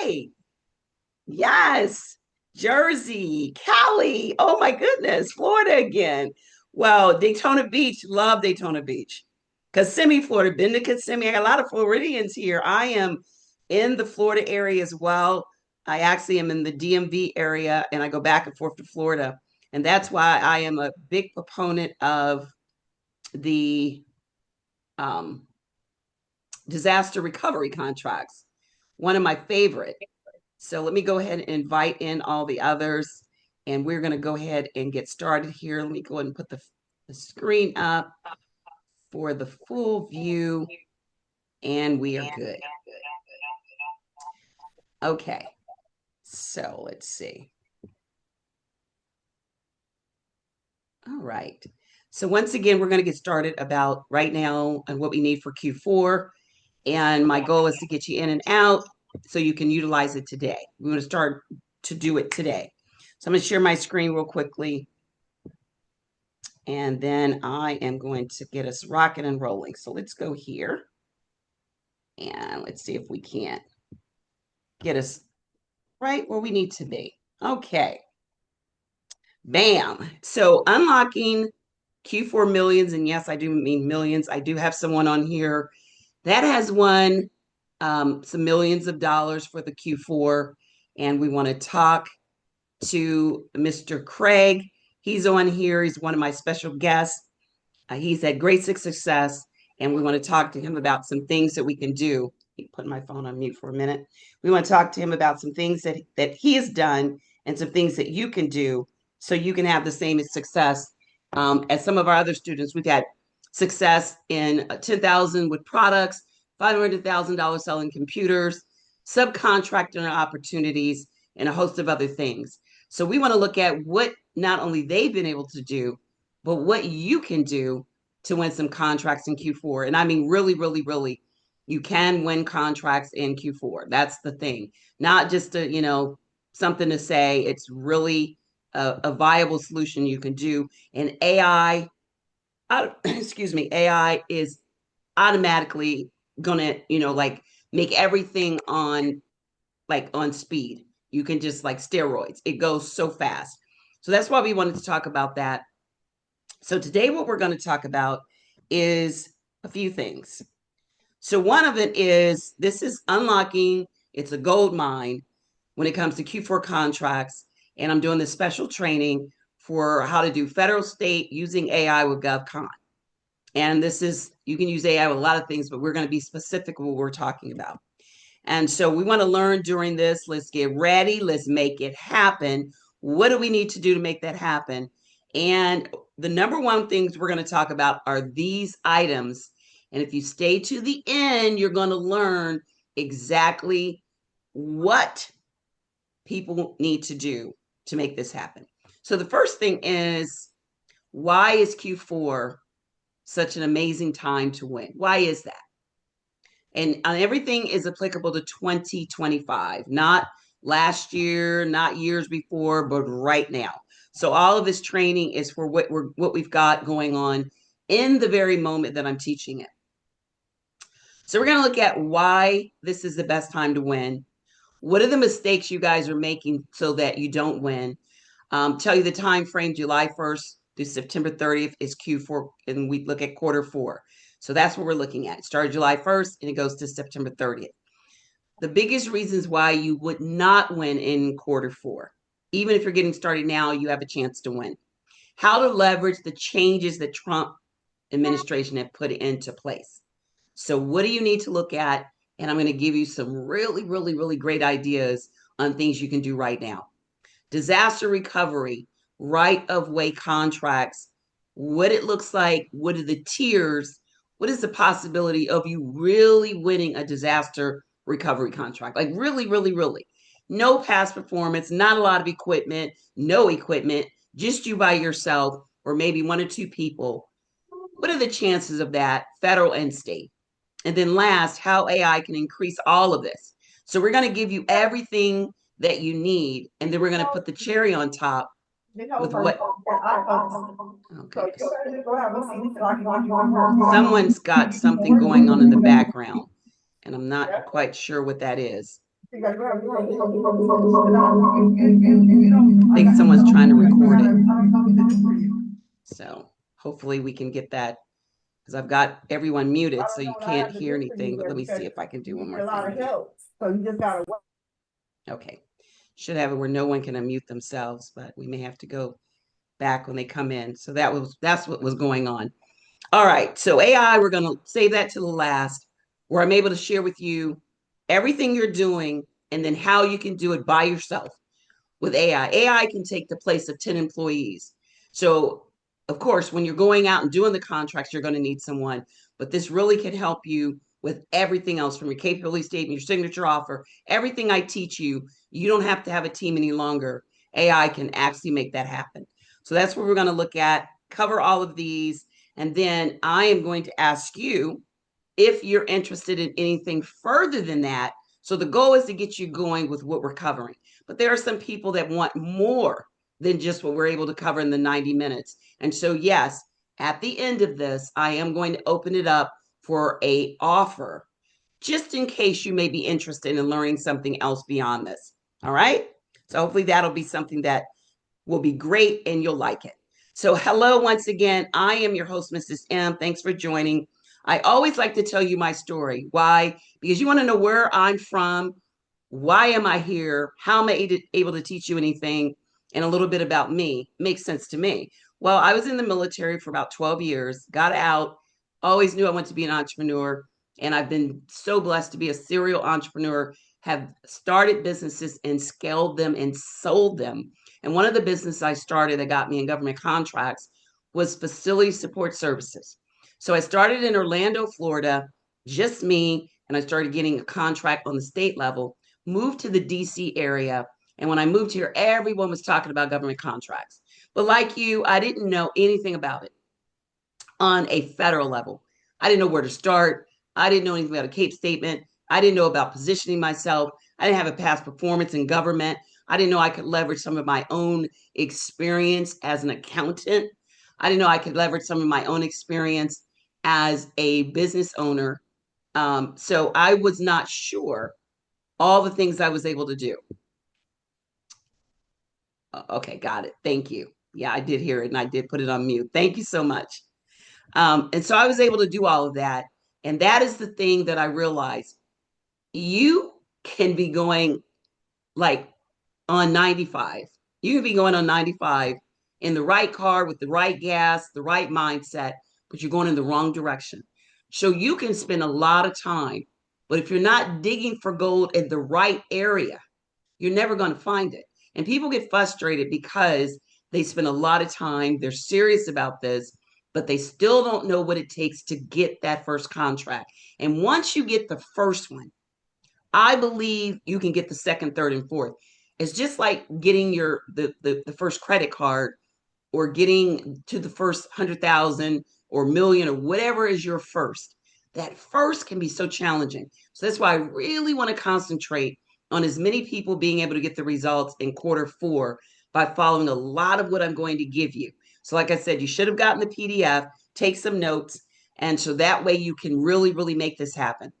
right. Yes. Jersey, Cali. Oh my goodness. Florida again. Well, Daytona Beach. Love Daytona Beach. Kissimmee, Florida. Been to Kissimmee. I got a lot of Floridians here. I am in the Florida area as well. I actually am in the DMV area and I go back and forth to Florida. And that's why I am a big proponent of the um, disaster recovery contracts. One of my favorite. So let me go ahead and invite in all the others. And we're going to go ahead and get started here. Let me go ahead and put the screen up for the full view. And we are good. Okay. So let's see. All right. So once again, we're going to get started about right now and what we need for Q4. And my goal is to get you in and out so you can utilize it today. We're going to start to do it today. So I'm going to share my screen real quickly. And then I am going to get us rocking and rolling. So let's go here. And let's see if we can't get us right where we need to be. Okay. Bam. So unlocking Q4 millions. And yes, I do mean millions. I do have someone on here that has won some millions of dollars for the Q4. And we want to talk to Mr. Craig. He's on here. He's one of my special guests. He's had great success, and we want to talk to him about some things that we can do. Put my phone on mute for a minute. We want to talk to him about some things that he has done and some things that you can do so you can have the same success as some of our other students. We've had success in 10,000 with products, $500,000 selling computers, subcontracting opportunities, and a host of other things. So we want to look at what not only they've been able to do, but what you can do to win some contracts in Q4. And I mean, really, really, really, you can win contracts in Q4. That's the thing. Not just something to say. It's really a viable solution you can do. And AI, excuse me, AI is automatically gonna, like make everything on speed. You can just like steroids. It goes so fast. So that's why we wanted to talk about that. So today what we're going to talk about is a few things. So one of it is this is unlocking, it's a gold mine when it comes to Q4 contracts. And I'm doing this special training for how to do federal state using AI with GovCon. And this is, you can use AI with a lot of things, but we're going to be specific with what we're talking about. And so we want to learn during this. Let's get ready. Let's make it happen. What do we need to do to make that happen? And the number one things we're going to talk about are these items. And if you stay to the end, you're going to learn exactly what people need to do to make this happen. So the first thing is, why is Q4 such an amazing time to win? Why is that? And everything is applicable to 2025, not last year, not years before, but right now. So all of this training is for what we've got going on in the very moment that I'm teaching it. So we're going to look at why this is the best time to win. What are the mistakes you guys are making so that you don't win? Tell you the time frame, July 1st through September 30th is Q4, and we look at quarter four. So that's what we're looking at. It started July 1st and it goes to September 30th. The biggest reasons why you would not win in quarter four, even if you're getting started now, you have a chance to win. How to leverage the changes that Trump administration have put into place. So what do you need to look at? And I'm going to give you some really, really, really great ideas on things you can do right now. Disaster recovery, right of way contracts, what it looks like, what are the tiers, what is the possibility of you really winning a disaster recovery contract? Like really, really, really. No past performance, not a lot of equipment, no equipment, just you by yourself, or maybe one or two people. What are the chances of that, federal and state? And then last, how AI can increase all of this. So we're going to give you everything that you need, and then we're going to put the cherry on top with what. Okay. Someone's got something going on in the background, and I'm not quite sure what that is. I think someone's trying to record it. So hopefully we can get that, because I've got everyone muted so you can't hear anything. But let me see if I can do one more thing. So you just gotta. Okay. Should have it where no one can unmute themselves, but we may have to go back when they come in. So that's what was going on. All right. So AI, we're gonna save that to the last, where I'm able to share with you everything you're doing and then how you can do it by yourself with AI. AI can take the place of 10 employees. So, of course, when you're going out and doing the contracts, you're going to need someone, but this really can help you with everything else from your capability statement, your signature offer, everything I teach you. You don't have to have a team any longer. AI can actually make that happen. So that's what we're going to look at, cover all of these, and then I am going to ask you if you're interested in anything further than that. So the goal is to get you going with what we're covering. But there are some people that want more than just what we're able to cover in the 90 minutes. And so, yes, at the end of this, I am going to open it up for a offer, just in case you may be interested in learning something else beyond this. All right. So hopefully that'll be something that will be great and you'll like it. So hello once again. I am your host, Mrs. M. Thanks for joining. I always like to tell you my story. Why? Because you want to know where I'm from, why am I here, how am I able to teach you anything, and a little bit about me. Makes sense to me. Well, I was in the military for about 12 years, got out, always knew I wanted to be an entrepreneur, and I've been so blessed to be a serial entrepreneur, have started businesses and scaled them and sold them. And one of the businesses I started that got me in government contracts was facility support services. So I started in Orlando, Florida, just me, and I started getting a contract on the state level, moved to the DC area. And when I moved here, everyone was talking about government contracts. But like you, I didn't know anything about it on a federal level. I didn't know where to start. I didn't know anything about a CAPE statement. I didn't know about positioning myself. I didn't have a past performance in government. I didn't know I could leverage some of my own experience as an accountant. I didn't know I could leverage some of my own experience as a business owner. So I was not sure all the things I was able to do. Okay, got it. Thank you. Yeah, I did hear it and I did put it on mute. Thank you so much. And so I was able to do all of that. And that is the thing that I realized. You can be going like on 95. You can be going on 95 in the right car with the right gas, the right mindset, but you're going in the wrong direction. So you can spend a lot of time, but if you're not digging for gold in the right area, you're never going to find it. And people get frustrated because they spend a lot of time, they're serious about this, but they still don't know what it takes to get that first contract. And once you get the first one, I believe you can get the second, third, and fourth. It's just like getting the first credit card or getting to the first 100,000 or million or whatever is your first. That first can be so challenging. So that's why I really want to concentrate on as many people being able to get the results in quarter 4 by following a lot of what I'm going to give you. So like I said, you should have gotten the PDF, take some notes, and so that way you can really, really make this happen.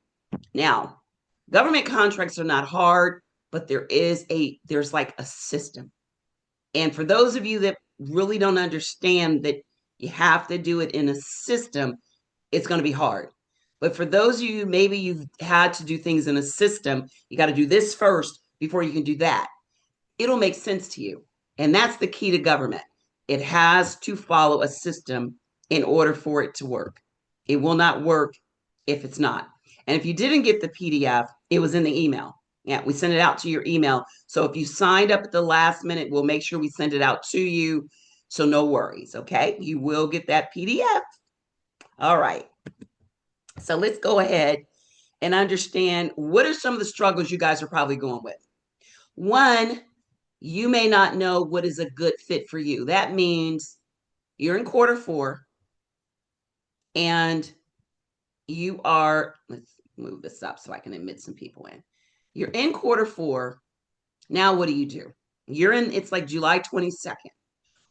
Now, government contracts are not hard, but there's like a system. And for those of you that really don't understand that you have to do it in a system, it's going to be hard. But for those of you, maybe you've had to do things in a system, you got to do this first before you can do that. It'll make sense to you. And that's the key to government. It has to follow a system in order for it to work. It will not work if it's not. And if you didn't get the PDF, it was in the email. Yeah, we send it out to your email. So if you signed up at the last minute, we'll make sure we send it out to you. So no worries, okay? You will get that PDF. All right. So let's go ahead and understand what are some of the struggles you guys are probably going with. One, you may not know what is a good fit for you. That means you're in quarter 4 and you are, let's move this up so I can admit some people in. You're in quarter 4. Now, what do? You're in, it's like July 22nd.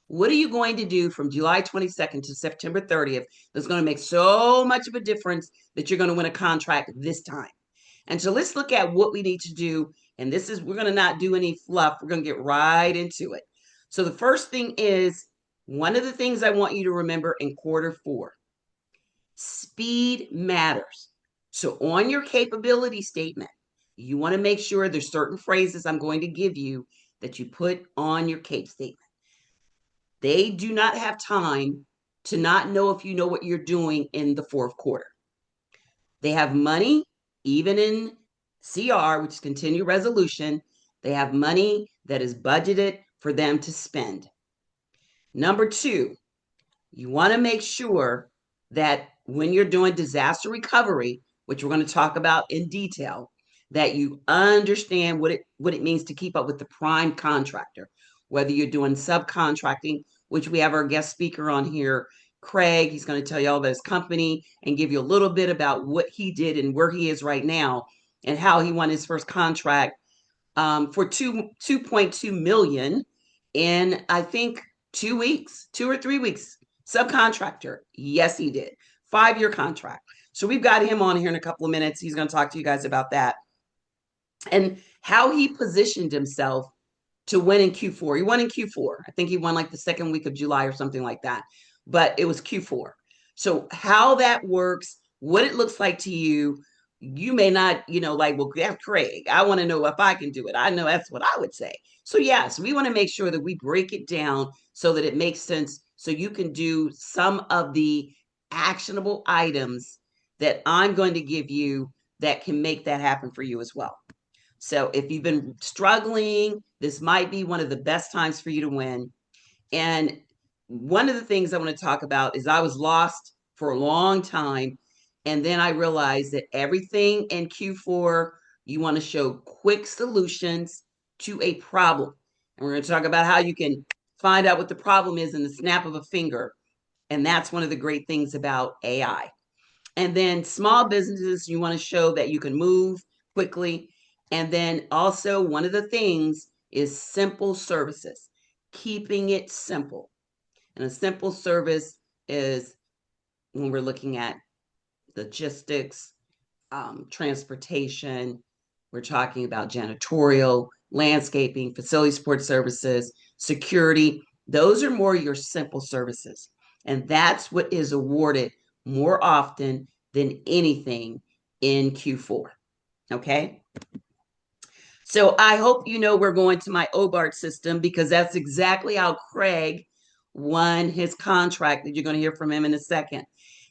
What are you going to do from July 22nd to September 30th that's going to make so much of a difference that you're going to win a contract this time? And so let's look at what we need to do And we're going to not do any fluff. We're going to get right into it. So the first thing is, one of the things I want you to remember in Q4, speed matters. So on your capability statement, you want to make sure there's certain phrases I'm going to give you that you put on your CAPE statement. They do not have time to not know if you know what you're doing in the Q4. They have money, even in CR, which is continued resolution, they have money that is budgeted for them to spend. Number two, you want to make sure that when you're doing disaster recovery, which we're going to talk about in detail, that you understand what it means to keep up with the prime contractor, whether you're doing subcontracting, which we have our guest speaker on here, Craig. He's going to tell you all about his company and give you a little bit about what he did and where he is right now and how he won his first contract for 2.2 million in, I think, 2 weeks, 2 or 3 weeks. Subcontractor. Yes, he did. 5-year contract. So we've got him on here in a couple of minutes. He's going to talk to you guys about that and how he positioned himself to win in Q4. He won in Q4. I think he won like the second week of July or something like that, but it was Q4. So how that works, what it looks like to you, you may not, like, well, that's Craig. I want to know if I can do it. I know that's what I would say. So yes, we want to make sure that we break it down so that it makes sense so you can do some of the actionable items that I'm going to give you that can make that happen for you as well. So if you've been struggling, this might be one of the best times for you to win. And one of the things I want to talk about is I was lost for a long time. And then I realized that everything in Q4, you want to show quick solutions to a problem. And we're going to talk about how you can find out what the problem is in the snap of a finger. And that's one of the great things about AI. And then small businesses, you want to show that you can move quickly. And then also one of the things is simple services, keeping it simple. And a simple service is when we're looking at logistics, transportation, we're talking about janitorial, landscaping, facility support services, security. Those are more your simple services. And that's what is awarded more often than anything in Q4. Okay. So I hope you know we're going to my OBART system because that's exactly how Craig won his contract that you're going to hear from him in a second.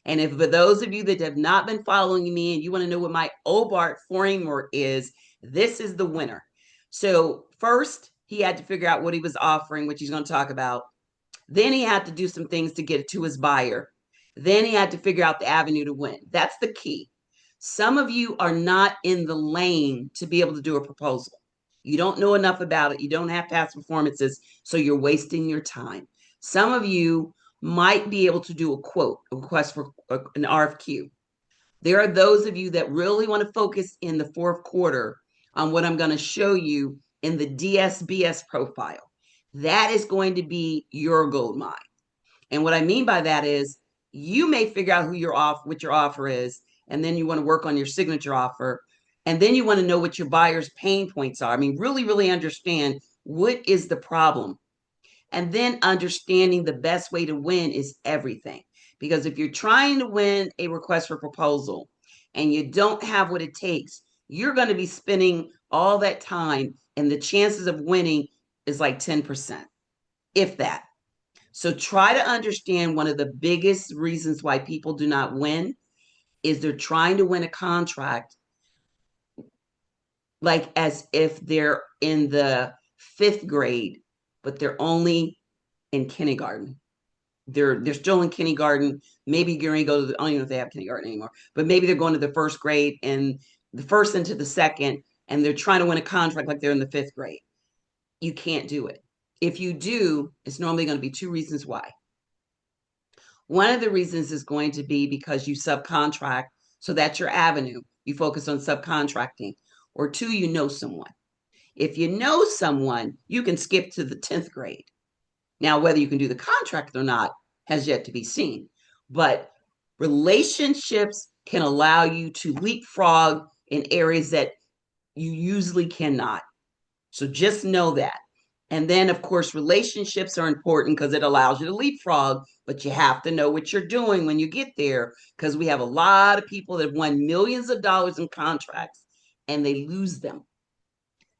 And if for those of you that have not been following me and you want to know what my OBART framework is, this is the winner. So first, he had to figure out what he was offering, which he's going to talk about. Then he had to do some things to get it to his buyer. Then he had to figure out the avenue to win. That's the key. Some of you are not in the lane to be able to do a proposal. You don't know enough about it. You don't have past performances, so you're wasting your time. Some of you might be able to do a quote, a request for an RFQ. There are those of you that really want to focus in the Q4 on what I'm going to show you in the DSBS profile. That is going to be your gold mine. And what I mean by that is you may figure out what your offer is, and then you want to work on your signature offer. And then you want to know what your buyer's pain points are. I mean, really, really understand what is the problem. And then understanding the best way to win is everything. Because if you're trying to win a request for proposal and you don't have what it takes, you're going to be spending all that time and the chances of winning is like 10%, if that. So try to understand one of the biggest reasons why people do not win is they're trying to win a contract like as if they're in the 5th grade, but they're only in kindergarten. They're still in kindergarten. Maybe you're going to go to I don't even know if they have kindergarten anymore, but maybe they're going to the 1st grade and the 1st into the 2nd, and they're trying to win a contract like they're in the 5th grade. You can't do it. If you do, it's normally going to be 2 reasons why. One of the reasons is going to be because you subcontract. So that's your avenue. You focus on subcontracting. Or 2, you know someone. If you know someone, you can skip to the 10th grade. Now, whether you can do the contract or not has yet to be seen. But relationships can allow you to leapfrog in areas that You usually cannot. So just know that. And then, of course, relationships are important because it allows you to leapfrog, but you have to know what you're doing when you get there because we have a lot of people that have won millions of dollars in contracts and they lose them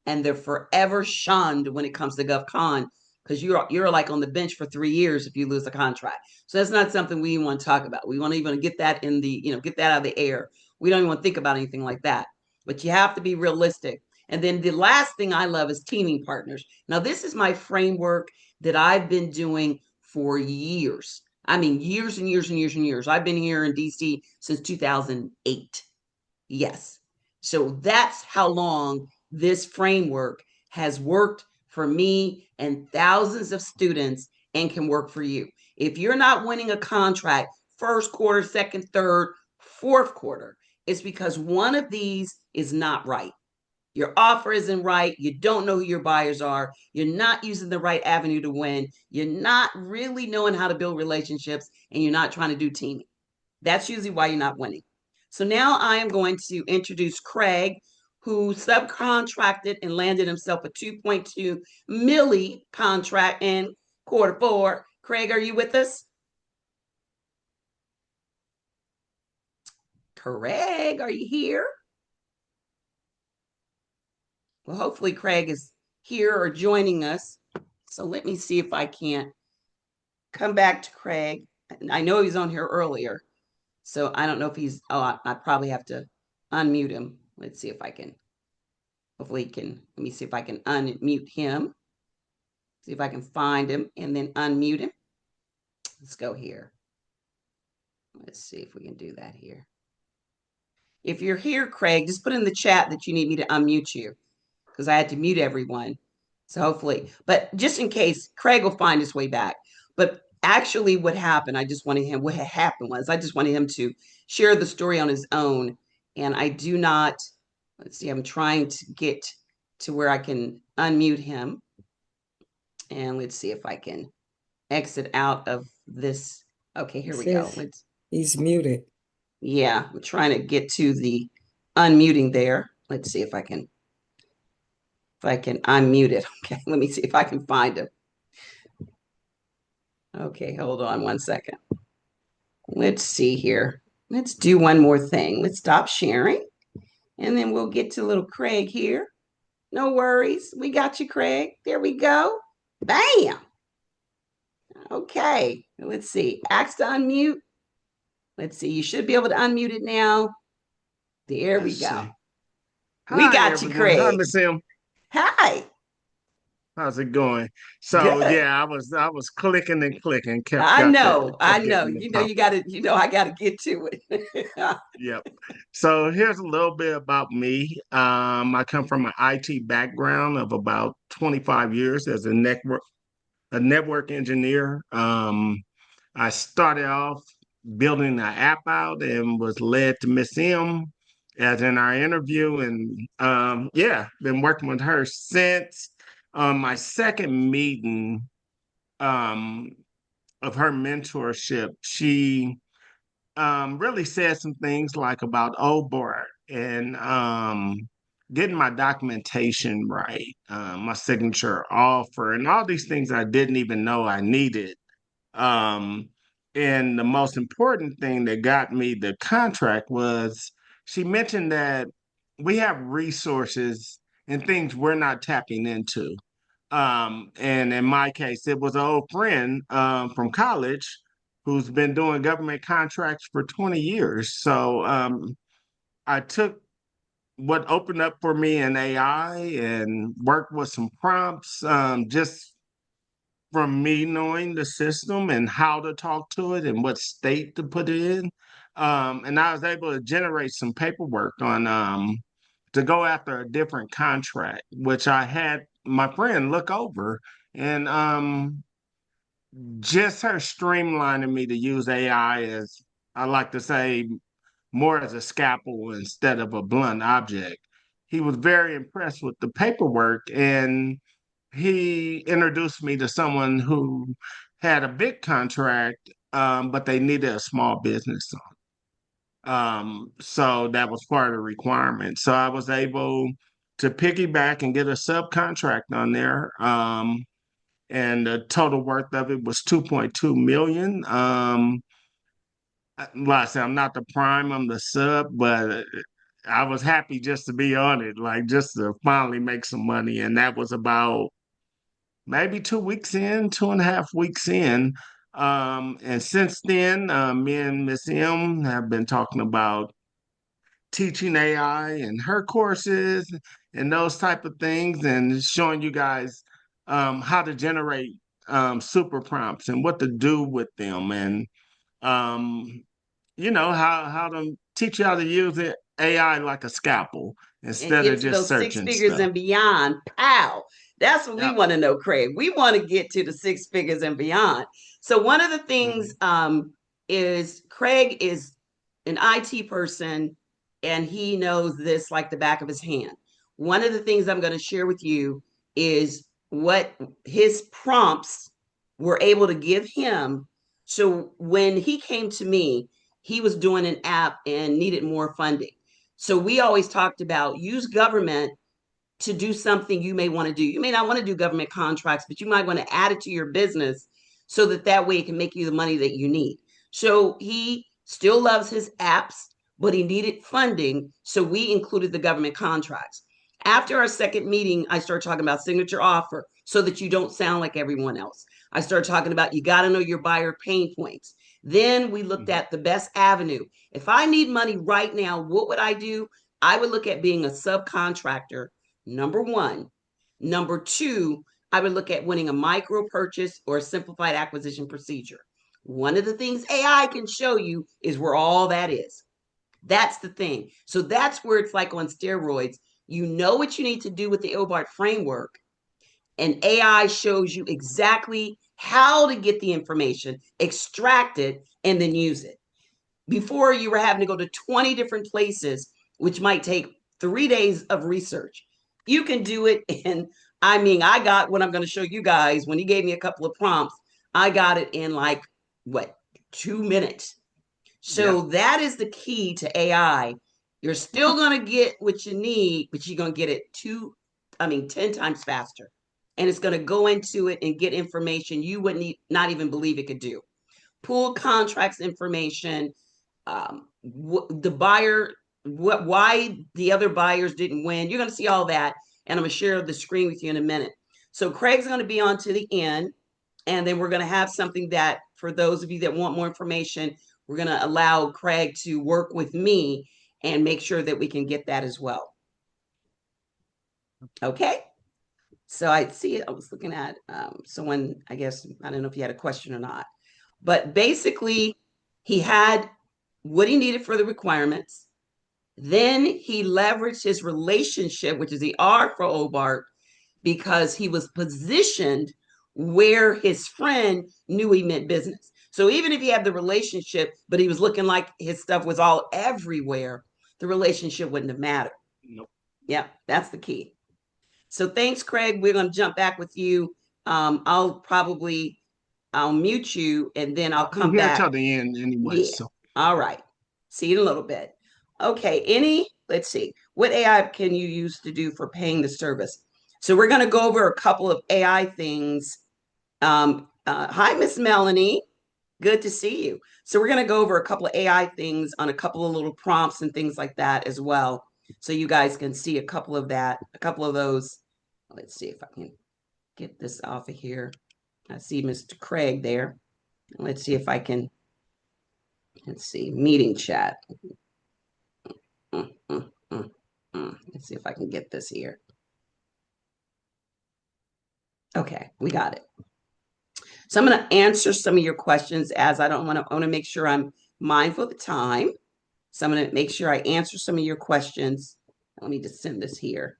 and they're forever shunned when it comes to GovCon because you're like on the bench for 3 years if you lose a contract. So that's not something we want to talk about. We want to even get that in the, get that out of the air. We don't even want to think about anything like that. But you have to be realistic. And then the last thing I love is teaming partners. Now, this is my framework that I've been doing for years. I mean, years and years and years and years. I've been here in DC since 2008. Yes. So that's how long this framework has worked for me and thousands of students and can work for you. If you're not winning a contract first quarter, second, third, fourth quarter, it's because one of these is not right. Your offer isn't right. You don't know who your buyers are. You're not using the right avenue to win. You're not really knowing how to build relationships and you're not trying to do teaming. That's usually why you're not winning. So now I am going to introduce Craig, who subcontracted and landed himself a 2.2 milli contract in quarter 4. Craig, are you with us? Craig, are you here? Well, hopefully Craig is here or joining us. So let me see if I can't come back to Craig. I know he's on here earlier. So I don't know if he's, I probably have to unmute him. Let's see if I can. Hopefully he can, let me see if I can unmute him. See if I can find him and then unmute him. Let's go here. Let's see if we can do that here. If you're here, Craig, just put in the chat that you need me to unmute you because I had to mute everyone. So hopefully, but just in case, Craig will find his way back. But actually what happened, what had happened was I just wanted him to share the story on his own. And I do not, let's see, I'm trying to get to where I can unmute him. And let's see if I can exit out of this. Okay, here we go. He's muted. Yeah, I'm trying to get to the unmuting there. Let's see if I can unmute it. Okay, let me see if I can find him. Okay, hold on one second. Let's see here. Let's do one more thing. Let's stop sharing and then we'll get to little Craig here. No worries. We got you, Craig. There we go. Bam. Okay, let's see. Ask to unmute. Let's see. You should be able to unmute it now. There we go. We got you, Everyone. Hi, Craig. Miss M. Hi. How's it going? So Good. yeah, I was clicking and clicking, I know. kept You getting the know, pop. you got to, I got to get to it. Yep. So here's a little bit about me. I come from an IT background of about 25 years as a network engineer. I started off building an app out and was led to Miss M as in our interview. And yeah, been working with her since my second meeting um, of her mentorship. She really said some things like about OBOR and getting my documentation right, my signature offer, and all these things I didn't even know I needed. Um, and the most important thing that got me the contract was she mentioned that we have resources and things we're not tapping into. And in my case, it was an old friend from college who's been doing government contracts for 20 years. So I took what opened up for me in AI and worked with some prompts, just from me knowing the system and how to talk to it and what state to put it in. And I was able to generate some paperwork on to go after a different contract, which I had my friend look over. And just her streamlining me to use AI as I like to say, more as a scalpel instead of a blunt object. He was very impressed with the paperwork and he introduced me to someone who had a big contract, but they needed a small business. So that was part of the requirement. So I was able to piggyback and get a subcontract on there. And the total worth of it was 2.2 million. Like I said, I'm not the prime, I'm the sub, but I was happy just to be on it, like just to finally make some money. And that was about maybe 2 weeks in, 2.5 weeks in. And since then, me and Miss M have been talking about teaching AI and her courses and those type of things, and showing you guys how to generate super prompts and what to do with them, and um, how to teach you how to use it, AI like a scalpel And instead get of to just those six searching figures stuff. and beyond. Pow. That's what we Yep. want to know, Craig. We want to get to the six figures and beyond. So one of the things Mhm. is Craig is an IT person and he knows this like the back of his hand. One of the things I'm going to share with you is what his prompts were able to give him. So when he came to me, he was doing an app and needed more funding. So we always talked about use government to do something you may want to do. You may not want to do government contracts, but you might want to add it to your business so that that way it can make you the money that you need. So he still loves his apps, but he needed funding. So we included the government contracts. After our second meeting, I started talking about signature offer so that you don't sound like everyone else. I started talking about you got to know your buyer pain points. Then we looked Mhm. at the best avenue. If I need money right now, what would I do? I would look at being a subcontractor, number one. Number two, I would look at winning a micro purchase or a simplified acquisition procedure. One of the things AI can show you is where all that is. That's the thing. So that's where it's like on steroids. You know what you need to do with the OBART framework, and AI shows you exactly how to get the information, extract it, and then use it. Before, you were having to go to 20 different places, which might take 3 days of research. You can do it in, I mean, I got what I'm going to show you guys. When he gave me a couple of prompts, I got it in like, what, 2 minutes. So Yep. that is the key to AI. You're still going to get what you need, but you're going to get it 10 times faster. And it's going to go into it and get information you wouldn't not even believe it could do. Pool contracts information, the buyer, why the other buyers didn't win. You're going to see all that, and I'm going to share the screen with you in a minute. So Craig's going to be on to the end, and then we're going to have something that for those of you that want more information, we're going to allow Craig to work with me and make sure that we can get that as well. Okay. So I see, I was looking at someone, I guess, I don't know if you had a question or not, but basically, he had what he needed for the requirements. Then he leveraged his relationship, which is the R for Obart, because he was positioned where his friend knew he meant business. So even if he had the relationship, but he was looking like his stuff was all everywhere, the relationship wouldn't have mattered. Nope. Yeah, that's the key. So thanks, Craig. We're going to jump back with you. I'll mute you and then I'll I'll be come here back. till the end anyway. Yeah. So All right. See you in a little bit. Okay. Let's see. What AI can you use to do for paying the service? So we're going to go over a couple of AI things. Hi, Miss Melanie. Good to see you. So we're going to go over a couple of AI things on a couple of little prompts and things like that as well. So you guys can see a couple of those. Let's see if I can get this off of here. I see Mr. Craig there. Let's see if I can, let's see, meeting chat. Mm, mm, mm, mm. Let's see if I can get this here. Okay, we got it. So I'm going to answer some of your questions as I want to make sure I'm mindful of the time. So I'm going to make sure I answer some of your questions. Let me just send this here.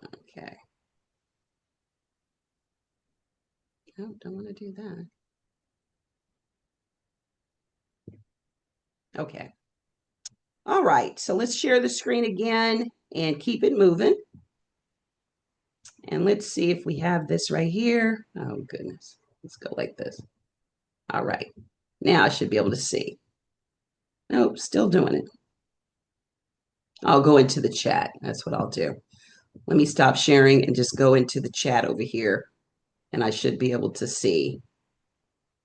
Okay. No, don't want to do that. Okay. All right. So let's share the screen again and keep it moving. And let's see if we have this right here. Oh, goodness. Let's go like this. All right. Now I should be able to see. Nope, still doing it. I'll go into the chat. That's what I'll do. Let me stop sharing and just go into the chat over here, and I should be able to see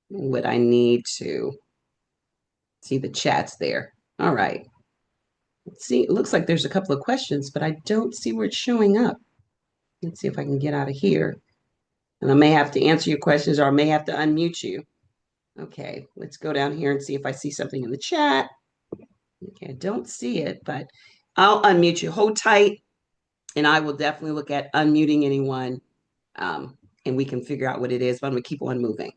what I need to see the chats there. All right. Let's see, it looks like there's a couple of questions, but I don't see where it's showing up. Let's see if I can get out of here. And I may have to answer your questions or I may have to unmute you. Okay, let's go down here and see if I see something in the chat. Okay, I don't see it, but I'll unmute you. Hold tight, and I will definitely look at unmuting anyone, and we can figure out what it is, but I'm going to keep on moving.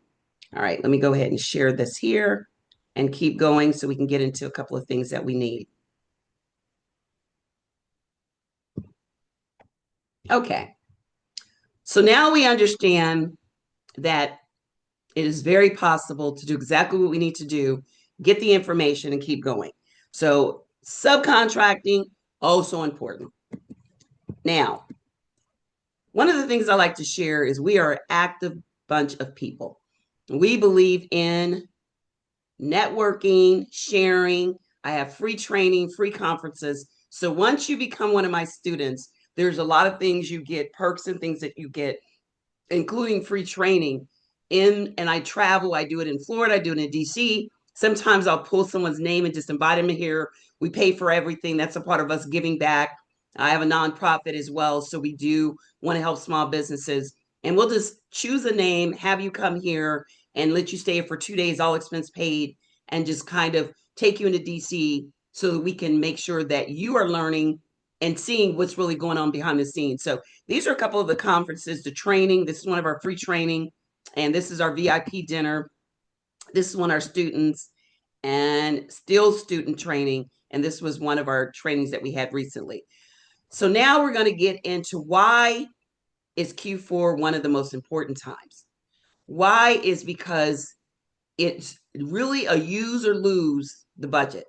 All right, let me go ahead and share this here and keep going so we can get into a couple of things that we need. Okay, so now we understand that it is very possible to do exactly what we need to do, get the information and keep going. So subcontracting, also important. Now, one of the things I like to share is we are an active bunch of people. We believe in networking, sharing. I have free training, free conferences. So once you become one of my students, there's a lot of things you get, perks and things that you get, including free training and I travel. I do it in Florida, I do it in DC. Sometimes I'll pull someone's name and just invite them here. We pay for everything. That's a part of us giving back. I have a nonprofit as well, so we do want to help small businesses, and we'll just choose a name, have you come here and let you stay here for 2 days, all expense paid, and just kind of take you into DC so that we can make sure that you are learning and seeing what's really going on behind the scenes. So these are a couple of the conferences, the training. This is one of our free training, and this is our VIP dinner. This is one of our students, and still student training. And this was one of our trainings that we had recently. So now we're going to get into why is Q4 one of the most important times. Why is because it's really a use or lose the budget.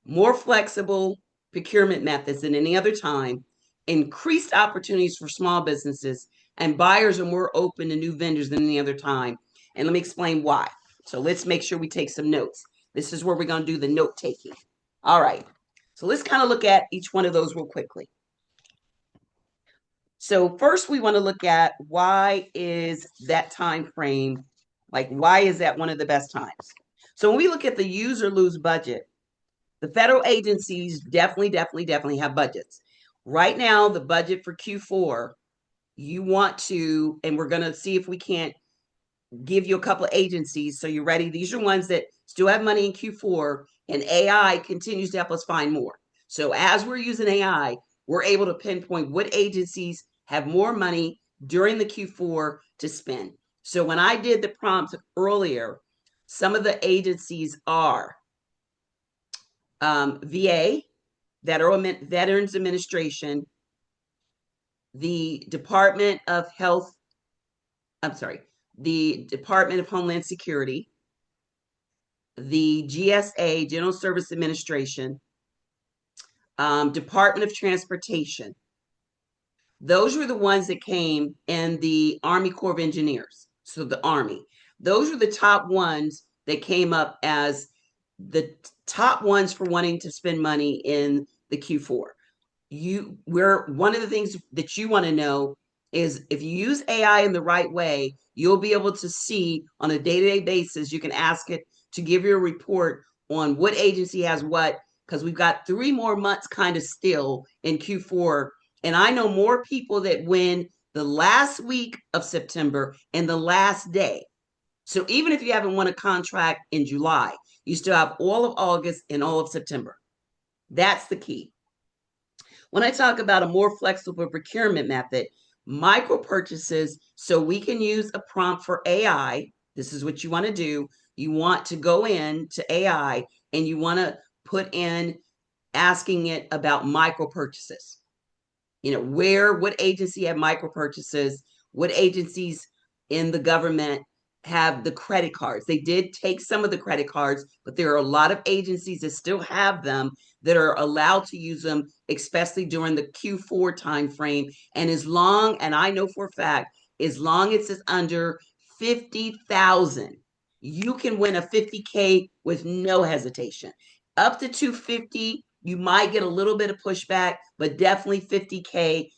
More flexible procurement methods than any other time, increased opportunities for small businesses, and buyers are more open to new vendors than any other time. And let me explain why. So let's make sure we take some notes. This is where we're going to do the note taking. All right. So let's kind of look at each one of those real quickly. So first we want to look at why is that time frame, like why is that one of the best times? So when we look at the use or lose budget, the federal agencies definitely have budgets. Right now, the budget for Q4, you want to, and we're going to see if we can't give you a couple of agencies. So you're ready. These are ones that still have money in Q4, and AI continues to help us find more. So as we're using AI, we're able to pinpoint what agencies have more money during the Q4 to spend. So when I did the prompt earlier, some of the agencies are VA, Veterans Administration, the Department of Health, I'm sorry, the Department of Homeland Security, the GSA, General Service Administration, Department of Transportation. Those were the ones that came in the Army Corps of Engineers. So the Army. Those were the top ones that came up as the top ones for wanting to spend money in the Q4. One of the things that you want to know is if you use AI in the right way, you'll be able to see on a day-to-day basis. You can ask it to give you a report on what agency has what, because we've got 3 more months kind of still in Q4. And I know more people that win the last week of September and the last day. So even if you haven't won a contract in July, you still have all of August and all of September. That's the key. When I talk about a more flexible procurement method, micro purchases, so we can use a prompt for AI. This is what you want to do. You want to go in to AI and you want to put in asking it about micro purchases. What agency have micro purchases? What agencies in the government have the credit cards? They did take some of the credit cards, but there are a lot of agencies that still have them that are allowed to use them, especially during the Q4 timeframe. And I know for a fact, as long as it's under 50,000, you can win a 50K with no hesitation. Up to 250, You might get a little bit of pushback, but definitely 50K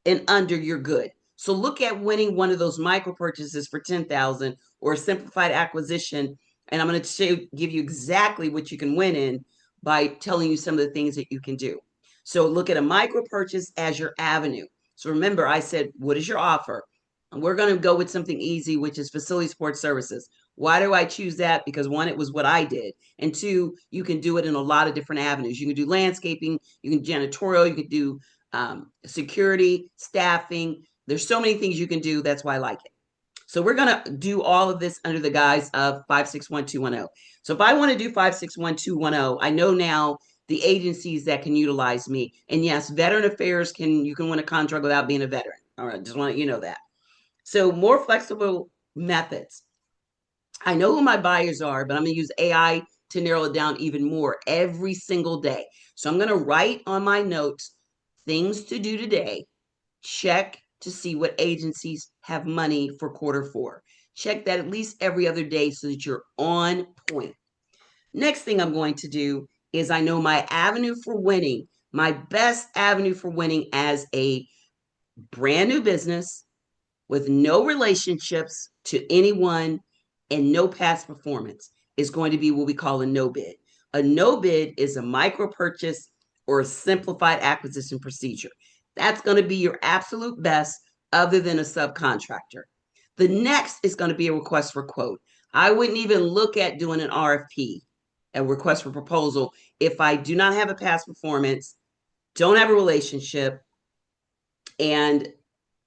and under, you're good. So look at winning one of those micro purchases for 10,000 or a simplified acquisition. And I'm going to give you exactly what you can win in by telling you some of the things that you can do. So look at a micro purchase as your avenue. So remember, I said, what is your offer? And we're going to go with something easy, which is facility support services. Why do I choose that? Because one, it was what I did. And two, you can do it in a lot of different avenues. You can do landscaping, you can janitorial, you can do security, staffing. There's so many things you can do. That's why I like it. So we're going to do all of this under the guise of 561210. So if I want to do 561210, I know now the agencies that can utilize me. And yes, veteran affairs you can win a contract without being a veteran. All right, just want you know that. So more flexible methods. I know who my buyers are, but I'm going to use AI to narrow it down even more every single day. So I'm going to write on my notes things to do today. Check to see what agencies have money for quarter 4. Check that at least every other day so that you're on point. Next thing I'm going to do is I know my avenue for winning, my best avenue for winning as a brand new business with no relationships to anyone and no past performance is going to be what we call a no bid. A no bid is a micro purchase or a simplified acquisition procedure. That's going to be your absolute best other than a subcontractor. The next is going to be a request for quote. I wouldn't even look at doing an RFP, a request for proposal, if I do not have a past performance, don't have a relationship, and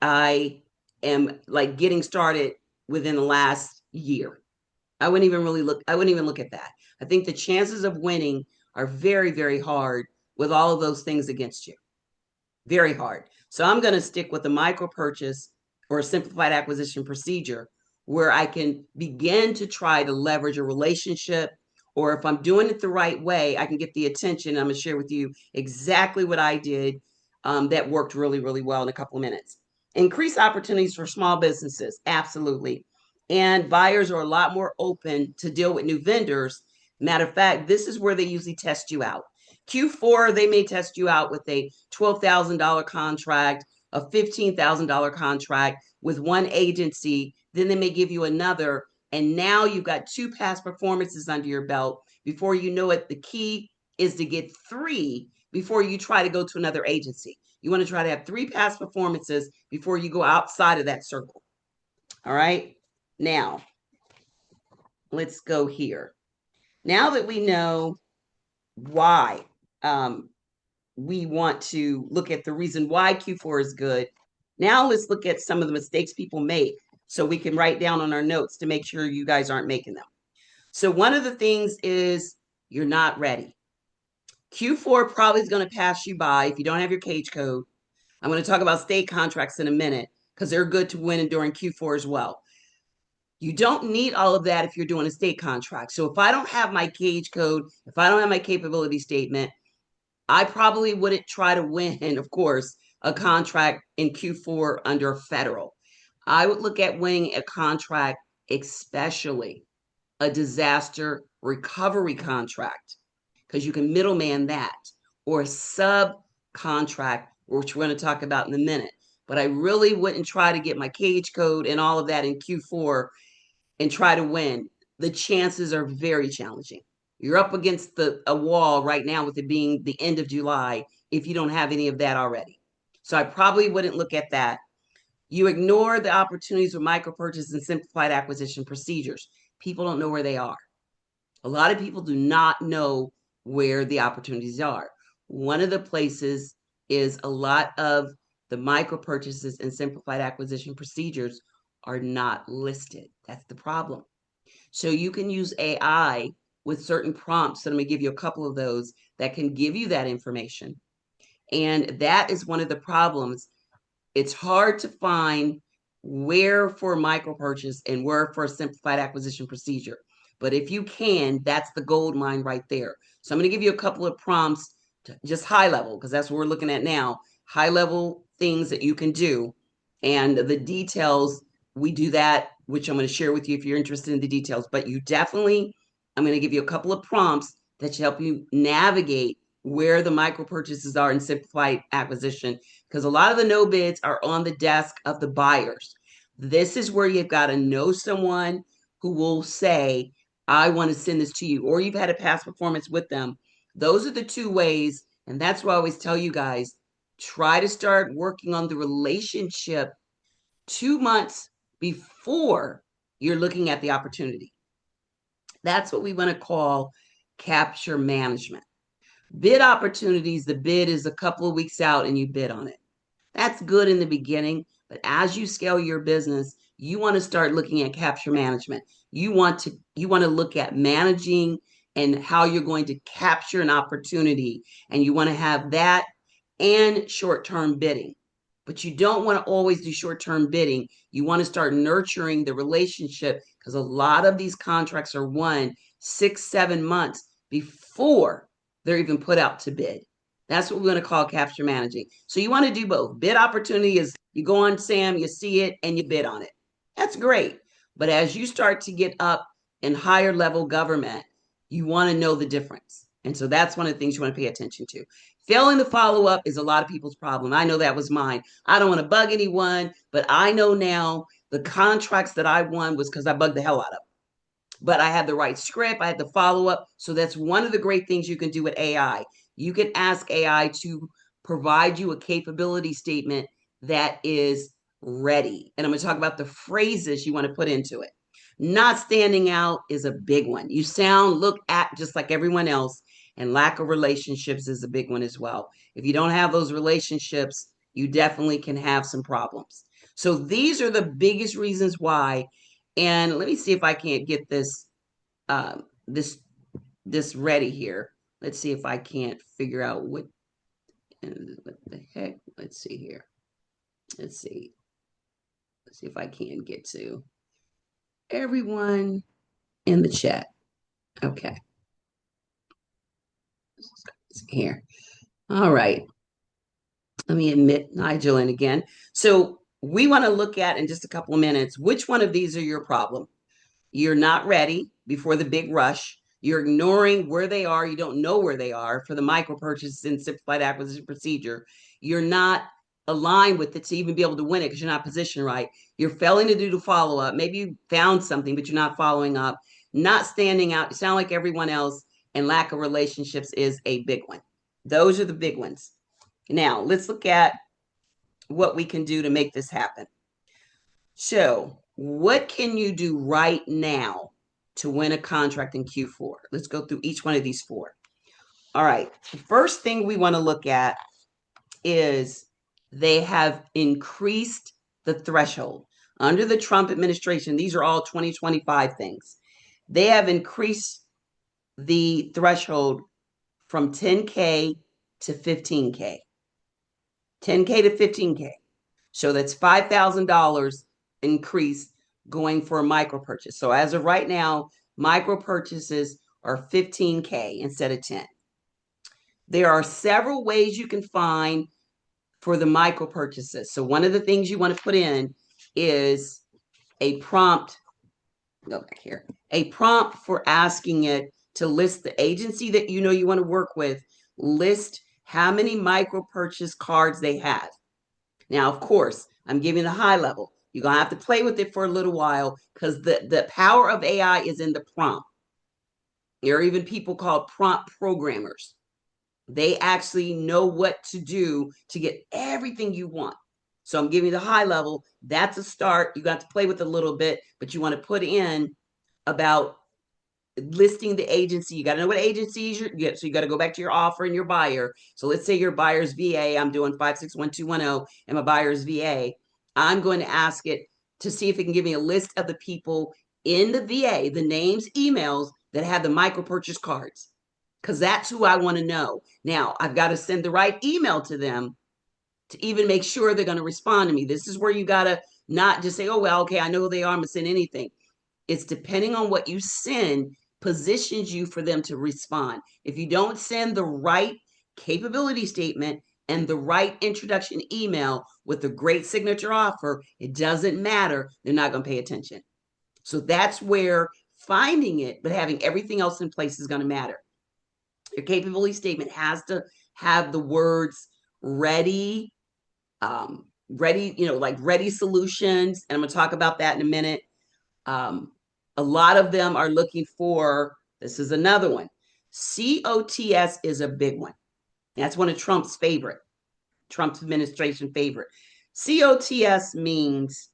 I am like getting started within the last year. I wouldn't even look at that. I think the chances of winning are very, very hard with all of those things against you. Very hard. So I'm going to stick with the micro purchase or a simplified acquisition procedure where I can begin to try to leverage a relationship, or if I'm doing it the right way, I can get the attention. I'm going to share with you exactly what I did that worked really, really well in a couple of minutes. Increase opportunities for small businesses. Absolutely. And buyers are a lot more open to deal with new vendors. Matter of fact, this is where they usually test you out. Q4, they may test you out with a $12,000 contract, a $15,000 contract with one agency. Then they may give you another. And now you've got 2 past performances under your belt. Before you know it, the key is to get 3 before you try to go to another agency. You want to try to have 3 past performances before you go outside of that circle. All right. Now, let's go here. Now that we know why we want to look at the reason why Q4 is good, now let's look at some of the mistakes people make so we can write down on our notes to make sure you guys aren't making them. So one of the things is you're not ready. Q4 probably is going to pass you by if you don't have your cage code. I'm going to talk about state contracts in a minute because they're good to win during Q4 as well. You don't need all of that if you're doing a state contract. So if I don't have my cage code, if I don't have my capability statement, I probably wouldn't try to win, of course, a contract in Q4 under federal. I would look at winning a contract, especially a disaster recovery contract, because you can middleman that, or a subcontract, which we're going to talk about in a minute. But I really wouldn't try to get my cage code and all of that in Q4 and try to win. The chances are very challenging. You're up against a wall right now with it being the end of July if you don't have any of that already. So I probably wouldn't look at that. You ignore the opportunities with micro purchase and simplified acquisition procedures. People don't know where they are. A lot of people do not know where the opportunities are. One of the places is a lot of the micro purchases and simplified acquisition procedures are not listed. That's the problem. So you can use AI with certain prompts. So I'm going to give you a couple of those that can give you that information. And that is one of the problems. It's hard to find where for a micro purchase and where for a simplified acquisition procedure. But if you can, that's the gold mine right there. So I'm going to give you a couple of prompts, just high level, because that's what we're looking at now. High level things that you can do. And the details, we do that, which I'm going to share with you if you're interested in the details. But you definitely, I'm going to give you a couple of prompts that should help you navigate where the micro purchases are in simplified acquisition, because a lot of the no bids are on the desk of the buyers. This is where you've got to know someone who will say, I want to send this to you, or you've had a past performance with them. Those are the two ways. And that's why I always tell you guys, try to start working on the relationship 2 months before you're looking at the opportunity. That's what we want to call capture management. Bid opportunities, the bid is a couple of weeks out and you bid on it. That's good in the beginning, but as you scale your business, you want to start looking at capture management. You want to look at managing and how you're going to capture an opportunity, and you want to have that and short-term bidding. But you don't want to always do short-term bidding. You want to start nurturing the relationship, because a lot of these contracts are won 6, 7 months before they're even put out to bid. That's what we're going to call capture managing. So you want to do both. Bid opportunity is you go on SAM, you see it, and you bid on it. That's great. But as you start to get up in higher level government, you want to know the difference. And so that's one of the things you want to pay attention to. Failing to follow up is a lot of people's problem. I know that was mine. I don't want to bug anyone, but I know now the contracts that I won was because I bugged the hell out of them. But I had the right script, I had the follow up. So that's one of the great things you can do with AI. You can ask AI to provide you a capability statement that is ready. And I'm going to talk about the phrases you want to put into it. Not standing out is a big one. You sound, look, act just like everyone else, and lack of relationships is a big one as well. If you don't have those relationships, you definitely can have some problems. So these are the biggest reasons why. And let me see if I can't get this um, this this ready here. Let's see if I can't figure out what the heck. Let's see here. Let's see. Let's see if I can get to everyone in the chat. Okay. Here. All right. Let me admit Nigel in again. So we want to look at in just a couple of minutes, which one of these are your problem? You're not ready before the big rush. You're ignoring where they are. You don't know where they are for the micro purchase and simplified acquisition procedure. You're not aligned with it to even be able to win it because you're not positioned right. You're failing to do the follow up. Maybe you found something, but you're not following up, not standing out. You sound like everyone else, and lack of relationships is a big one. Those are the big ones. Now, let's look at what we can do to make this happen. So, what can you do right now to win a contract in Q4? Let's go through each one of these four. All right. The first thing we want to look at is they have increased the threshold. Under the Trump administration, these are all 2025 things. They have increased the threshold from 10K to 15K. 10K to 15K. So that's $5,000 increase going for a micro purchase. So as of right now, micro purchases are 15K instead of 10. There are several ways you can find for the micro purchases. So one of the things you want to put in is a prompt. Go back here. A prompt for asking it to list the agency that you know you want to work with, list how many micro purchase cards they have. Now, of course, I'm giving the high level. You're going to have to play with it for a little while because the power of AI is in the prompt. There are even people called prompt programmers. They actually know what to do to get everything you want. So I'm giving you the high level. That's a start. You got to play with it a little bit, but you want to put in about listing the agency. You got to know what agencies you're get. So you got to go back to your offer and your buyer. So let's say your buyer's VA. I'm doing 561210 and my buyer's VA. I'm going to ask it to see if it can give me a list of the people in the VA, the names, emails that have the micro purchase cards, because that's who I want to know. Now, I've got to send the right email to them to even make sure they're going to respond to me. This is where you got to not just say, oh, well, okay, I know who they are. I'm going to send anything. It's depending on what you send positions you for them to respond. If you don't send the right capability statement and the right introduction email with a great signature offer, it doesn't matter. They're not going to pay attention. So that's where finding it, but having everything else in place is going to matter. Your capability statement has to have the words ready, ready, like ready solutions. And I'm going to talk about that in a minute. Um, a lot of them are looking for, this is another one. COTS is a big one. That's one of Trump's administration favorite. COTS means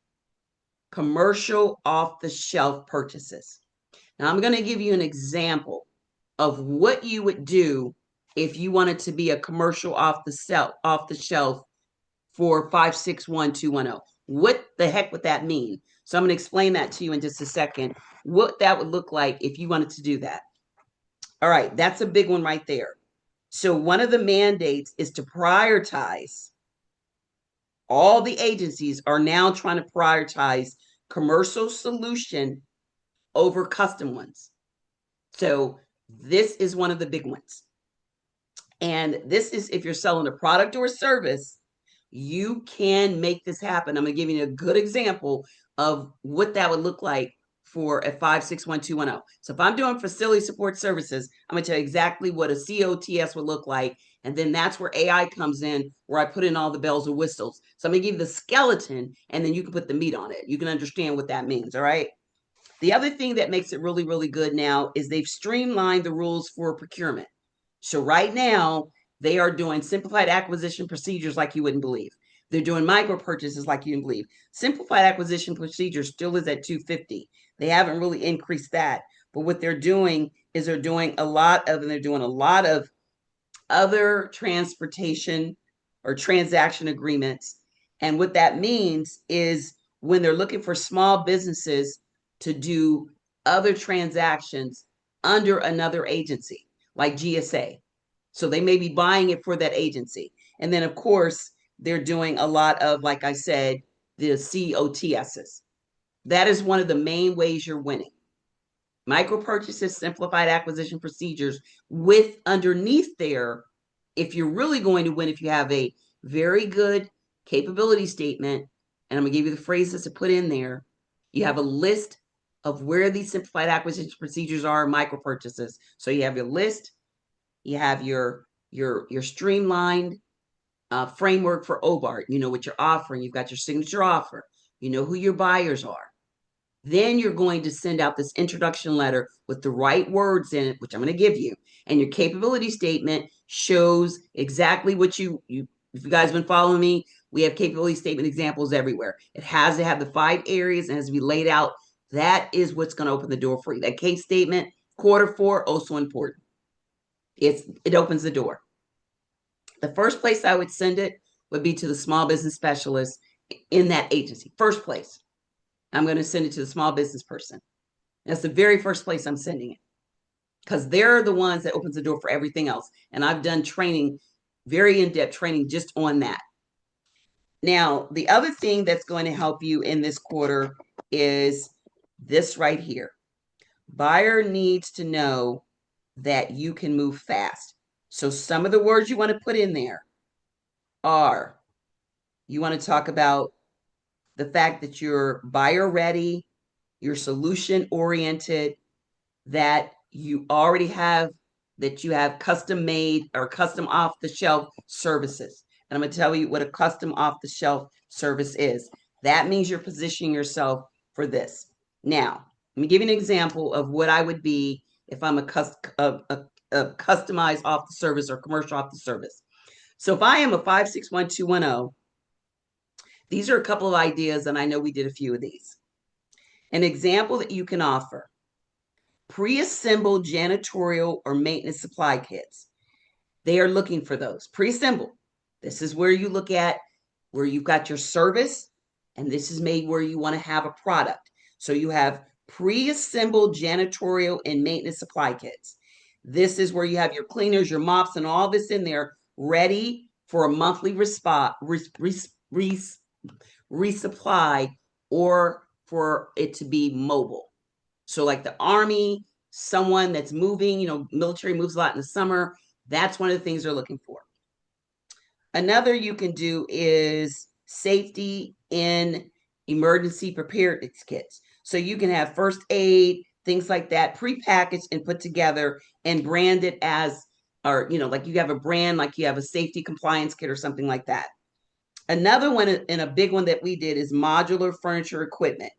commercial off the shelf purchases. Now, I'm going to give you an example of what you would do if you wanted to be a commercial off the shelf for 561210. What the heck would that mean? So I'm going to explain that to you in just a second, what that would look like if you wanted to do that. All right, that's a big one right there. So one of the mandates is to prioritize. All the agencies are now trying to prioritize commercial solution over custom ones. So this is one of the big ones. And this is if you're selling a product or a service, you can make this happen. I'm going to give you a good example of what that would look like for a 561210. So if I'm doing facility support services, I'm going to tell you exactly what a COTS would look like. And then that's where AI comes in, where I put in all the bells and whistles. So I'm going to give you the skeleton, and then you can put the meat on it. You can understand what that means. All right. The other thing that makes it really, really good now is they've streamlined the rules for procurement. So right now, they are doing simplified acquisition procedures like you wouldn't believe. They're doing micro purchases like you wouldn't believe. Simplified acquisition procedures still is at 250. They haven't really increased that. But what they're doing is they're doing a lot of other transportation or transaction agreements. And what that means is when they're looking for small businesses to do other transactions under another agency, like GSA. So they may be buying it for that agency. And then, of course, they're doing a lot of, like I said, the COTSs. That is one of the main ways you're winning. Micro purchases, simplified acquisition procedures, with underneath there, if you're really going to win, if you have a very good capability statement, and I'm going to give you the phrases to put in there, you have a list of where these simplified acquisition procedures are, micro purchases. So you have your list, you have your streamlined framework for OBART. You know what you're offering. You've got your signature offer. You know who your buyers are. Then you're going to send out this introduction letter with the right words in it, which I'm going to give you. And your capability statement shows exactly what if you guys have been following me, we have capability statement examples everywhere. It has to have the 5 areas and has to be laid out. That is what's going to open the door for you. That case statement, quarter 4, also important. It opens the door. The first place I would send it would be to the small business specialist in that agency. First place. I'm going to send it to the small business person. That's the very first place I'm sending it, because they're the ones that opens the door for everything else. And I've done training, very in-depth training just on that. Now, the other thing that's going to help you in this quarter is this right here. Buyer needs to know that you can move fast. So some of the words you want to put in there are, you want to talk about the fact that you're buyer ready, you're solution oriented, that you already have, that you have custom made or custom off the shelf services. And I'm going to tell you what a custom off the shelf service is. That means you're positioning yourself for this. Now, let me give you an example of what I would be if I'm a customized off the service or commercial off the service. So if I am a 561210, these are a couple of ideas, and I know we did a few of these. An example that you can offer: pre-assembled janitorial or maintenance supply kits. They are looking for those pre-assembled. This is where you look at where you've got your service, and this is made where you want to have a product. So you have pre-assembled janitorial and maintenance supply kits. This is where you have your cleaners, your mops, and all this in there ready for a monthly resupply, or for it to be mobile. So like the Army, someone that's moving, military moves a lot in the summer. That's one of the things they're looking for. Another you can do is safety in emergency preparedness kits. So you can have first aid, things like that, prepackaged and put together and branded as or, like you have a brand, like you have a safety compliance kit or something like that. Another one, and a big one that we did, is modular furniture equipment.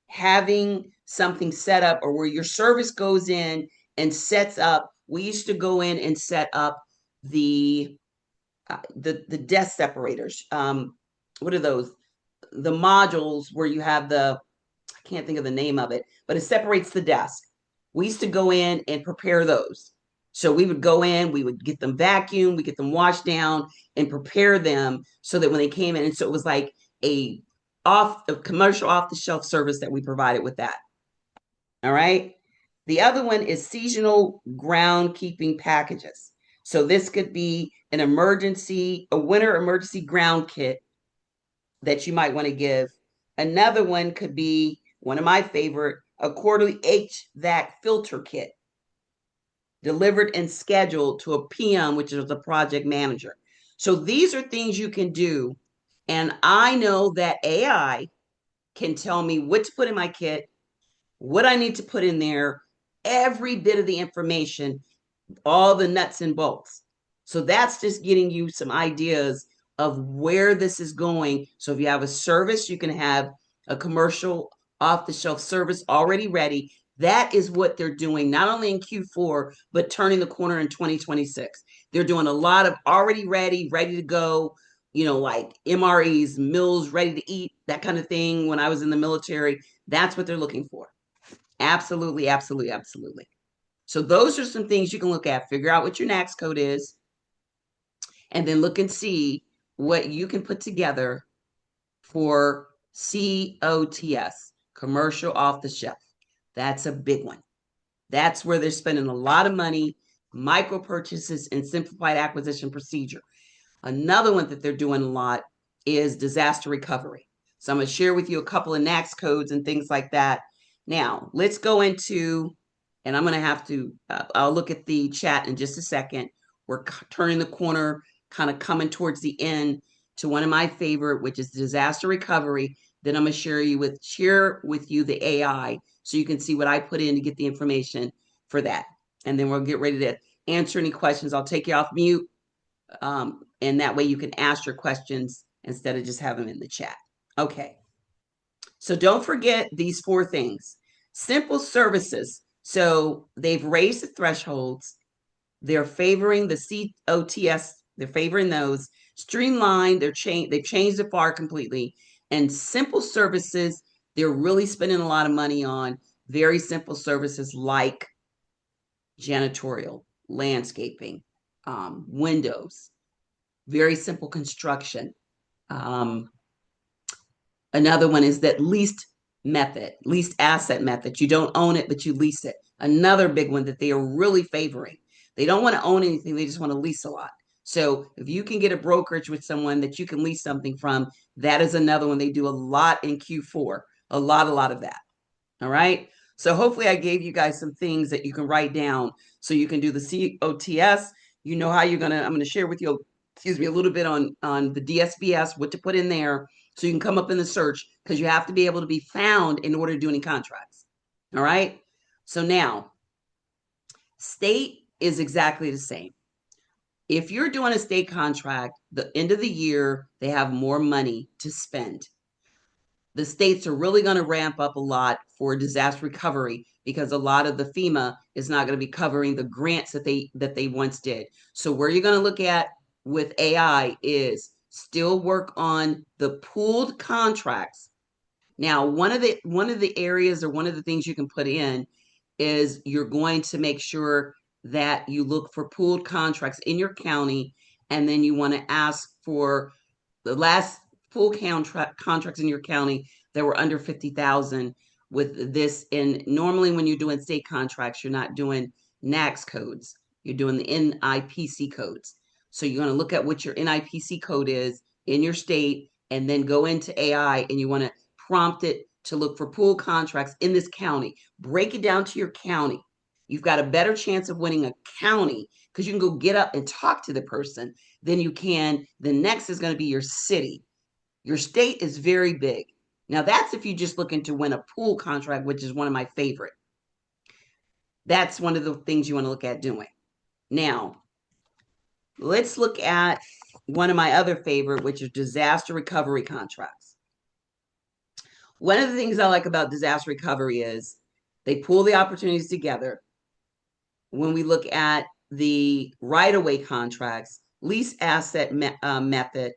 Having something set up, or where your service goes in and sets up. We used to go in and set up the desk separators. What are those? The modules where you have I can't think of the name of it, but it separates the desk. We used to go in and prepare those. So we would go in, we would get them vacuumed, we get them washed down and prepare them so that when they came in, and so it was like a commercial off the shelf service that we provided with that. All right. The other one is seasonal groundkeeping packages. So this could be a winter emergency ground kit that you might want to give. Another one could be one of my favorite, a quarterly HVAC filter kit delivered and scheduled to a PM, which is a project manager. So these are things you can do. And I know that AI can tell me what to put in my kit, what I need to put in there, every bit of the information, all the nuts and bolts. So that's just getting you some ideas of where this is going. So if you have a service, you can have a commercial off the shelf service already ready. That is what they're doing, not only in Q4, but turning the corner in 2026. They're doing a lot of already ready to go, like MREs, meals ready to eat, that kind of thing. When I was in the military, that's what they're looking for. Absolutely, absolutely, absolutely. So those are some things you can look at. Figure out what your NAICS code is, and then look and see what you can put together for COTS, commercial off the shelf. That's a big one. That's where they're spending a lot of money, micro purchases, and simplified acquisition procedure. Another one that they're doing a lot is disaster recovery. So I'm going to share with you a couple of NAICS codes and things like that. Now, let's go into, and I'm going to have to, I'll look at the chat in just a second. We're turning the corner, kind of coming towards the end to one of my favorite, which is disaster recovery. Then I'm going to share with you the AI so you can see what I put in to get the information for that. And then we'll get ready to answer any questions. I'll take you off mute. And that way you can ask your questions instead of just have them in the chat. Okay. So don't forget these 4 things. Simple services. So they've raised the thresholds. They're favoring the COTS. They're favoring those. Streamlined. They've changed the FAR completely. And simple services, they're really spending a lot of money on very simple services like janitorial, landscaping, windows, very simple construction. Another one is that leased asset method. You don't own it, but you lease it. Another big one that they are really favoring. They don't want to own anything, they just want to lease a lot. So if you can get a brokerage with someone that you can lease something from, that is another one. They do a lot in Q4, a lot of that. All right. So hopefully I gave you guys some things that you can write down so you can do the COTS. You know how I'm going to share with you, a little bit on the DSBS, what to put in there so you can come up in the search, because you have to be able to be found in order to do any contracts. All right. So now state is exactly the same. If you're doing a state contract, the end of the year, they have more money to spend. The states are really going to ramp up a lot for disaster recovery because a lot of the FEMA is not going to be covering the grants that they once did. So where you're going to look at with AI is still work on the pooled contracts. Now, one of the areas, or one of the things you can put in, is you're going to make sure that you look for pooled contracts in your county, and then you want to ask for the last full contracts in your county that were under 50,000 with this. And normally when you're doing state contracts, you're not doing NAICS codes. You're doing the NIPC codes. So you're going to look at what your NIPC code is in your state, and then go into AI, and you want to prompt it to look for pool contracts in this county. Break it down to your county. You've got a better chance of winning a county because you can go get up and talk to the person than you can. The next is going to be your city. Your state is very big. Now, that's if you just looking to win a pool contract, which is one of my favorite. That's one of the things you want to look at doing. Now, Let's look at one of my other favorite, which is disaster recovery contracts. One of the things I like about disaster recovery is they pull the opportunities together. When we look at the right-of-way contracts, lease asset method,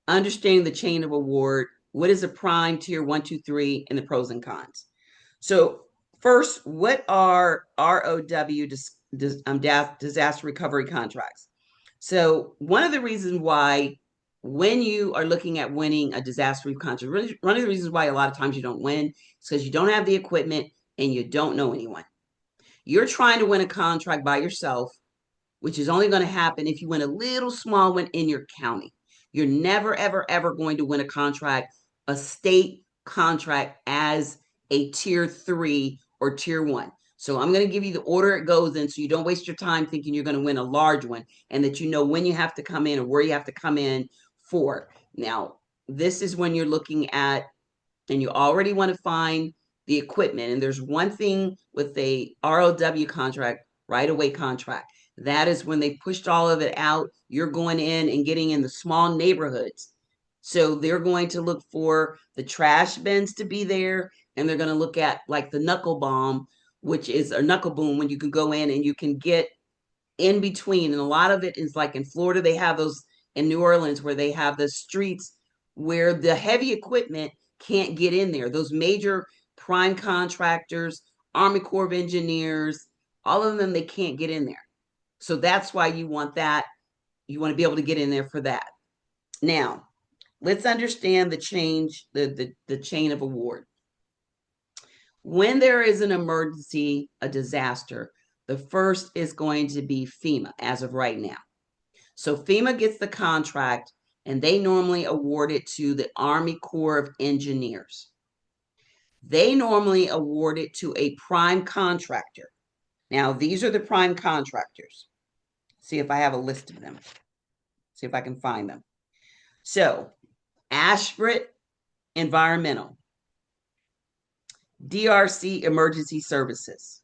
understanding the chain of award, what is a prime, tier one, two, three, and the pros and cons. So first, what are ROW disaster recovery contracts? So one of the reasons why when you are looking at winning a disaster relief contract, one of the reasons why a lot of times you don't win is because you don't have the equipment and you don't know anyone. You're trying to win a contract by yourself, which is only going to happen if you win a little small one in your county. You're never, ever, ever going to win a contract, a state contract as a tier three or tier one. So I'm going to give you the order it goes in so you don't waste your time thinking you're going to win a large one and that you know when you have to come in or where you have to come in for. Now, this is when you're looking at and you already want to find the equipment. And there's one thing with a ROW contract, right away contract. That is when they pushed all of it out. You're going in and getting in the small neighborhoods. So they're going to look for the trash bins to be there, and they're going to look at like the knuckle bomb, which is a knuckle boom when you can go in and you can get in between. And a lot of it is like in Florida, they have those in New Orleans where they have the streets where the heavy equipment can't get in there. Those major prime contractors, Army Corps of Engineers, all of them, they can't get in there. So that's why you want that. You want to be able to get in there for that. Now, let's understand the change, the chain of award. When there is an emergency, a disaster, the first is going to be FEMA as of right now. So FEMA gets the contract and they normally award it to the Army Corps of Engineers. They normally award it to a prime contractor. Now, these are the prime contractors. See if I have a list of them. See if I can find them. So, Ashford Environmental, DRC Emergency Services,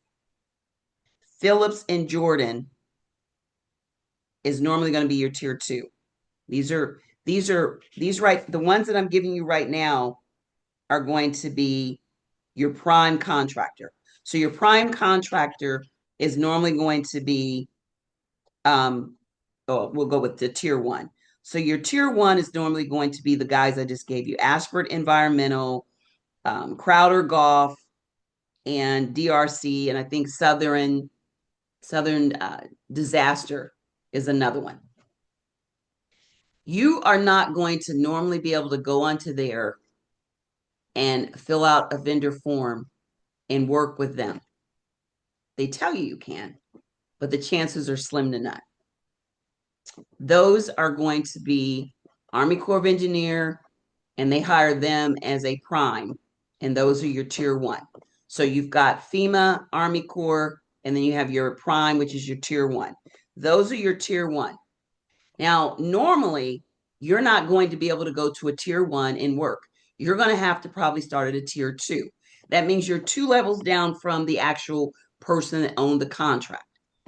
Phillips and Jordan is normally going to be your tier two. These right, the ones that I'm giving you right now are going to be your prime contractor. So your prime contractor is normally going to be, we'll go with the tier one. So your tier one is normally going to be the guys I just gave you: Ashford Environmental, Crowder Golf, and DRC, and I think Southern Disaster is another one. You are not going to normally be able to go onto there and fill out a vendor form and work with them. They tell you can, but the chances are slim to none. Those are going to be Army Corps of Engineer, and they hire them as a prime, and those are your tier one. So you've got FEMA, Army Corps, and then you have your prime, which is your tier one. Those are your tier one. Now, normally, you're not going to be able to go to a tier one and work. You're going to have to probably start at a tier two. That means you're two levels down from the actual person that owned the contract.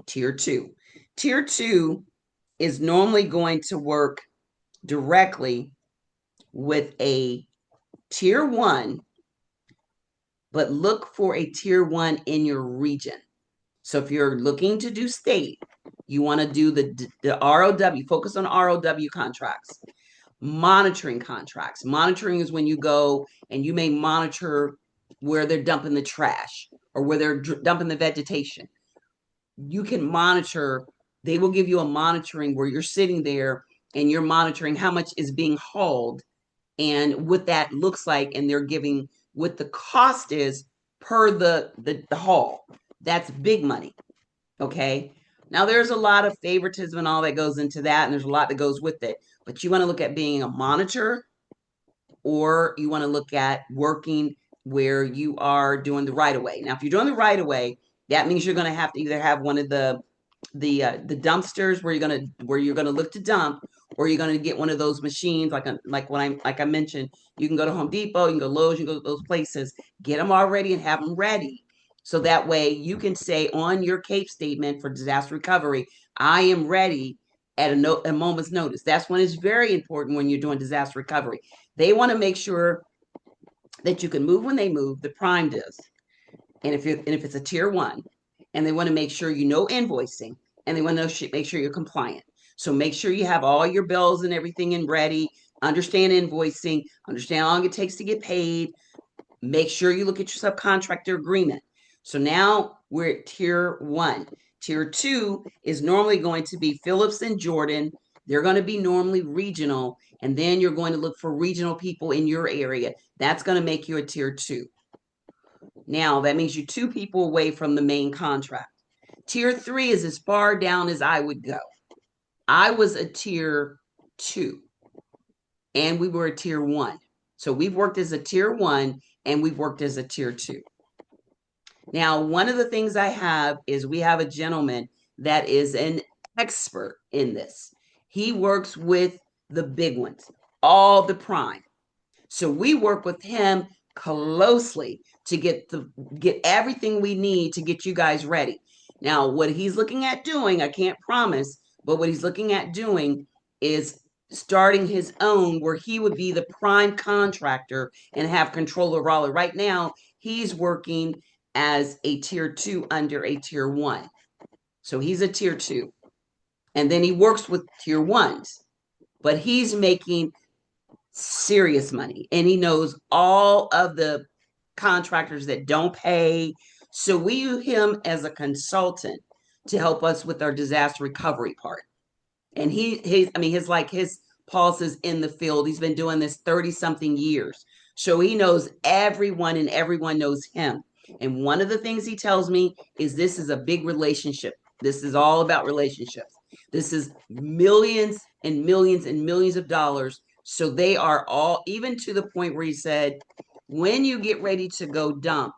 Tier two. Tier two is normally going to work directly with a tier one, but look for a tier one in your region. So if you're looking to do state, you want to do the ROW, focus on ROW contracts. Monitoring contracts. Monitoring is when you go and you may monitor where they're dumping the trash or where they're dumping the vegetation. You can monitor, they will give you a monitoring where you're sitting there and you're monitoring how much is being hauled and what that looks like, and they're giving what the cost is per the haul. That's big money. Okay. Now there's a lot of favoritism and all that goes into that, and there's a lot that goes with it. But you want to look at being a monitor, or you want to look at working where you are doing the right of way. Now, if you're doing the right of way, that means you're going to have to either have one of the dumpsters where you're gonna look to dump, or you're gonna get one of those machines like I mentioned. You can go to Home Depot, you can go Lowe's, you can go to those places, get them already and have them ready. So that way you can say on your CAPE statement for disaster recovery, I am ready at a moment's notice. That's when it's very important when you're doing disaster recovery. They want to make sure that you can move when they move. The prime does, and if it's a tier one, and they want to make sure you know invoicing, and they want to make sure you're compliant. So make sure you have all your bills and everything in ready. Understand invoicing. Understand how long it takes to get paid. Make sure you look at your subcontractor agreement. So now we're at tier one. Tier two is normally going to be Phillips and Jordan. They're going to be normally regional, and then you're going to look for regional people in your area. That's going to make you a tier two. Now, that means you're two people away from the main contract. Tier three is as far down as I would go. I was a tier two, and we were a tier one. So we've worked as a tier one, and we've worked as a tier two. Now, one of the things I have is we have a gentleman that is an expert in this. He works with the big ones, all the prime. So we work with him closely to get everything we need to get you guys ready. Now, what he's looking at doing, I can't promise, but what he's looking at doing is starting his own where he would be the prime contractor and have control over all. Right now, he's working as a tier two under a tier one. So he's a tier two. And then he works with tier ones, but he's making serious money and he knows all of the contractors that don't pay. So we use him as a consultant to help us with our disaster recovery part. And his pulse is in the field. He's been doing this 30 something years. So he knows everyone and everyone knows him. And one of the things he tells me is this is a big relationship. This is all about relationships. This is millions and millions and millions of dollars. So they are all, even to the point where he said, when you get ready to go dump,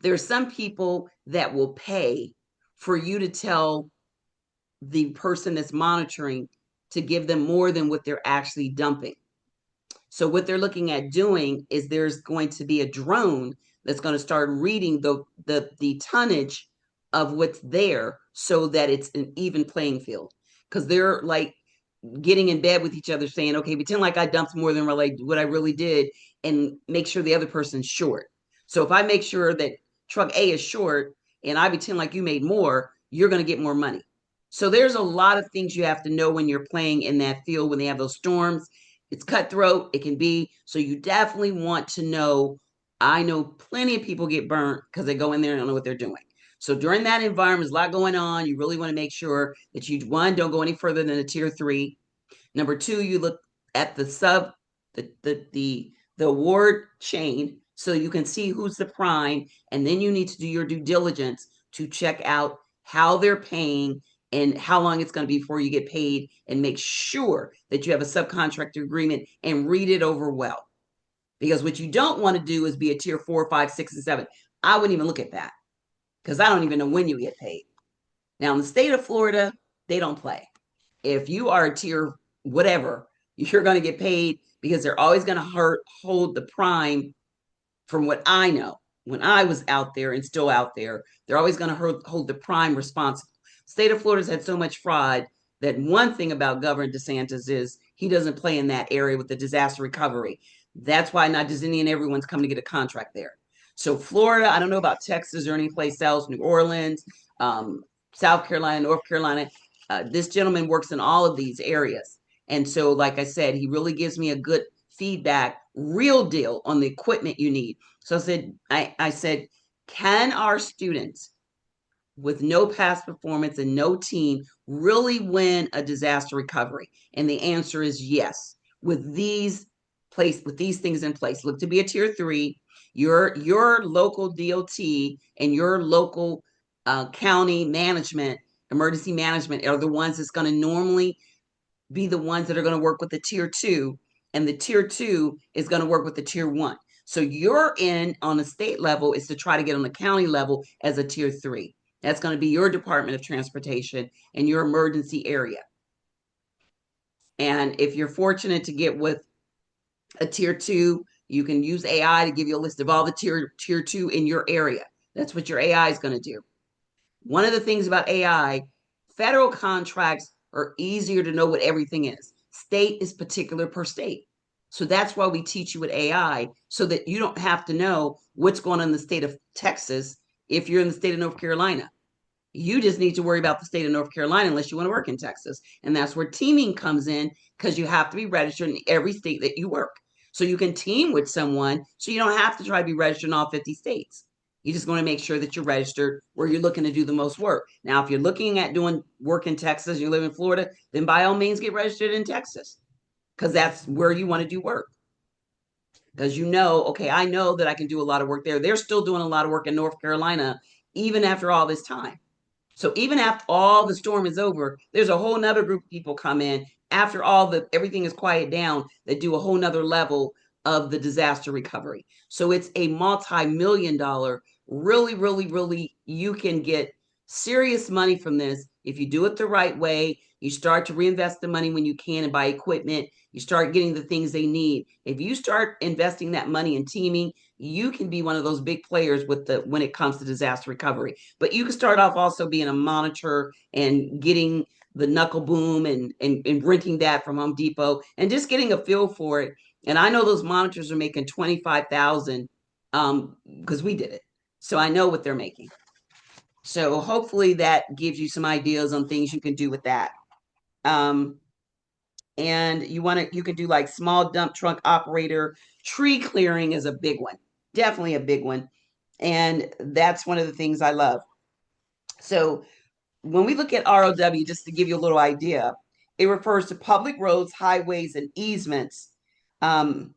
there's some people that will pay for you to tell the person that's monitoring to give them more than what they're actually dumping. So what they're looking at doing is there's going to be a drone that's going to start reading the tonnage of what's there so that it's an even playing field. Because they're like getting in bed with each other saying, okay, pretend like I dumped more than what I really did and make sure the other person's short. So if I make sure that truck A is short and I pretend like you made more, you're going to get more money. So there's a lot of things you have to know when you're playing in that field when they have those storms. It's cutthroat. It can be. So you definitely want to know. I know plenty of people get burnt because they go in there and don't know what they're doing. So during that environment, there's a lot going on. You really want to make sure that you, one, don't go any further than a tier three. Number two, you look at the award chain so you can see who's the prime, and then you need to do your due diligence to check out how they're paying and how long it's going to be before you get paid, and make sure that you have a subcontractor agreement and read it over well. Because what you don't want to do is be a tier 4, 5, 6, and 7. I wouldn't even look at that because I don't even know when you get paid. Now, in the state of Florida, they don't play. If you are a tier whatever, you're going to get paid because they're always going to hold the prime. From what I know, when I was out there and still out there, they're always going to hold the prime responsible. State of Florida's had so much fraud that one thing about Governor DeSantis is he doesn't play in that area with the disaster recovery. That's why not just any and everyone's coming to get a contract there. So Florida, I don't know about Texas or any place else, New Orleans, South Carolina, North Carolina. This gentleman works in all of these areas. And so, like I said, he really gives me a good feedback, real deal on the equipment you need. So I said, can our students with no past performance and no team really win a disaster recovery? And the answer is yes. With these things in place, look to be a tier three. Your local DOT and your local county management, emergency management are the ones that's going to normally be the ones that are going to work with the tier two, and the tier two is going to work with the tier one. So you're in on a state level is to try to get on the county level as a tier three. That's going to be your Department of Transportation and your emergency area. And if you're fortunate to get with a tier two, you can use AI to give you a list of all the tier two in your area. That's what your AI is going to do. One of the things about AI, federal contracts are easier to know what everything is. State is particular per state. So that's why we teach you with AI so that you don't have to know what's going on in the state of Texas if you're in the state of North Carolina. You just need to worry about the state of North Carolina unless you want to work in Texas. And that's where teaming comes in because you have to be registered in every state that you work. So you can team with someone so you don't have to try to be registered in all 50 states. You just want to make sure that you're registered where you're looking to do the most work. Now, if you're looking at doing work in Texas, you live in Florida, then by all means get registered in Texas because that's where you want to do work. Because you know, okay, I know that I can do a lot of work there. They're still doing a lot of work in North Carolina, even after all this time. So even after all the storm is over, there's a whole nother group of people come in after all the everything is quiet down that do a whole nother level of the disaster recovery. So it's a multi-million dollar, really, really, really, you can get serious money from this if you do it the right way. You start to reinvest the money when you can and buy equipment. You start getting the things they need. If you start investing that money in teaming, you can be one of those big players with the when it comes to disaster recovery. But you can start off also being a monitor and getting the knuckle boom and renting that from Home Depot and just getting a feel for it. And I know those monitors are making 25,000 because we did it. So I know what they're making. So hopefully that gives you some ideas on things you can do with that. Um, and you can do like small dump truck operator. Tree clearing is a big one, definitely a big one, and that's one of the things I love. So when we look at ROW, just to give you a little idea, it refers to public roads, highways, and easements. um,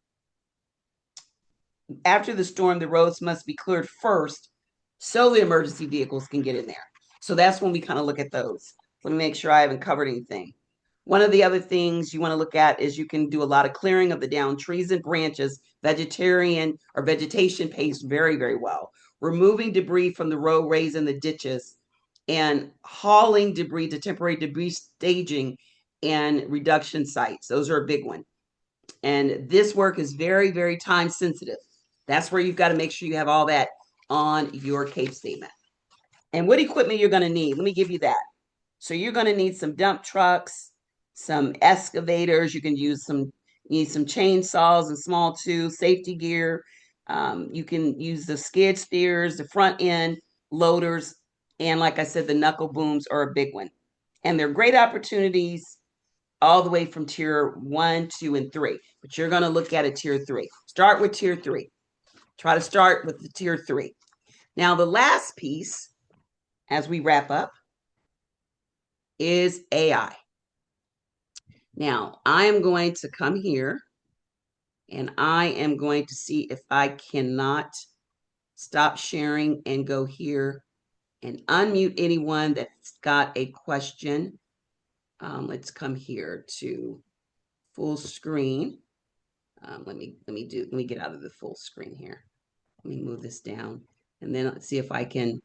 After the storm, the roads must be cleared first so the emergency vehicles can get in there. So that's when we kind of look at those. Let me make sure I haven't covered anything. One of the other things you want to look at is you can do a lot of clearing of the downed trees and branches. Vegetarian or vegetation pays very, very well. Removing debris from the roadways and the ditches and hauling debris to temporary debris staging and reduction sites. Those are a big one. And this work is very, very time sensitive. That's where you've got to make sure you have all that on your CAPE statement. And what equipment you're going to need, let me give you that. So you're going to need some dump trucks, some excavators. You can use some, you need some chainsaws and small tools, safety gear. You can use the skid steers, the front end loaders, and like I said, the knuckle booms are a big one. And they're great opportunities all the way from tier 1, 2, and 3. But you're going to look at a tier 3. Start with tier 3. Try to start with the tier 3. Now, the last piece, as we wrap up, is AI. Now, I am going to come here and I am going to see if I cannot stop sharing and go here and unmute anyone that's got a question. Let's come here to full screen. Let me get out of the full screen here. Let me move this down and then let's see if I can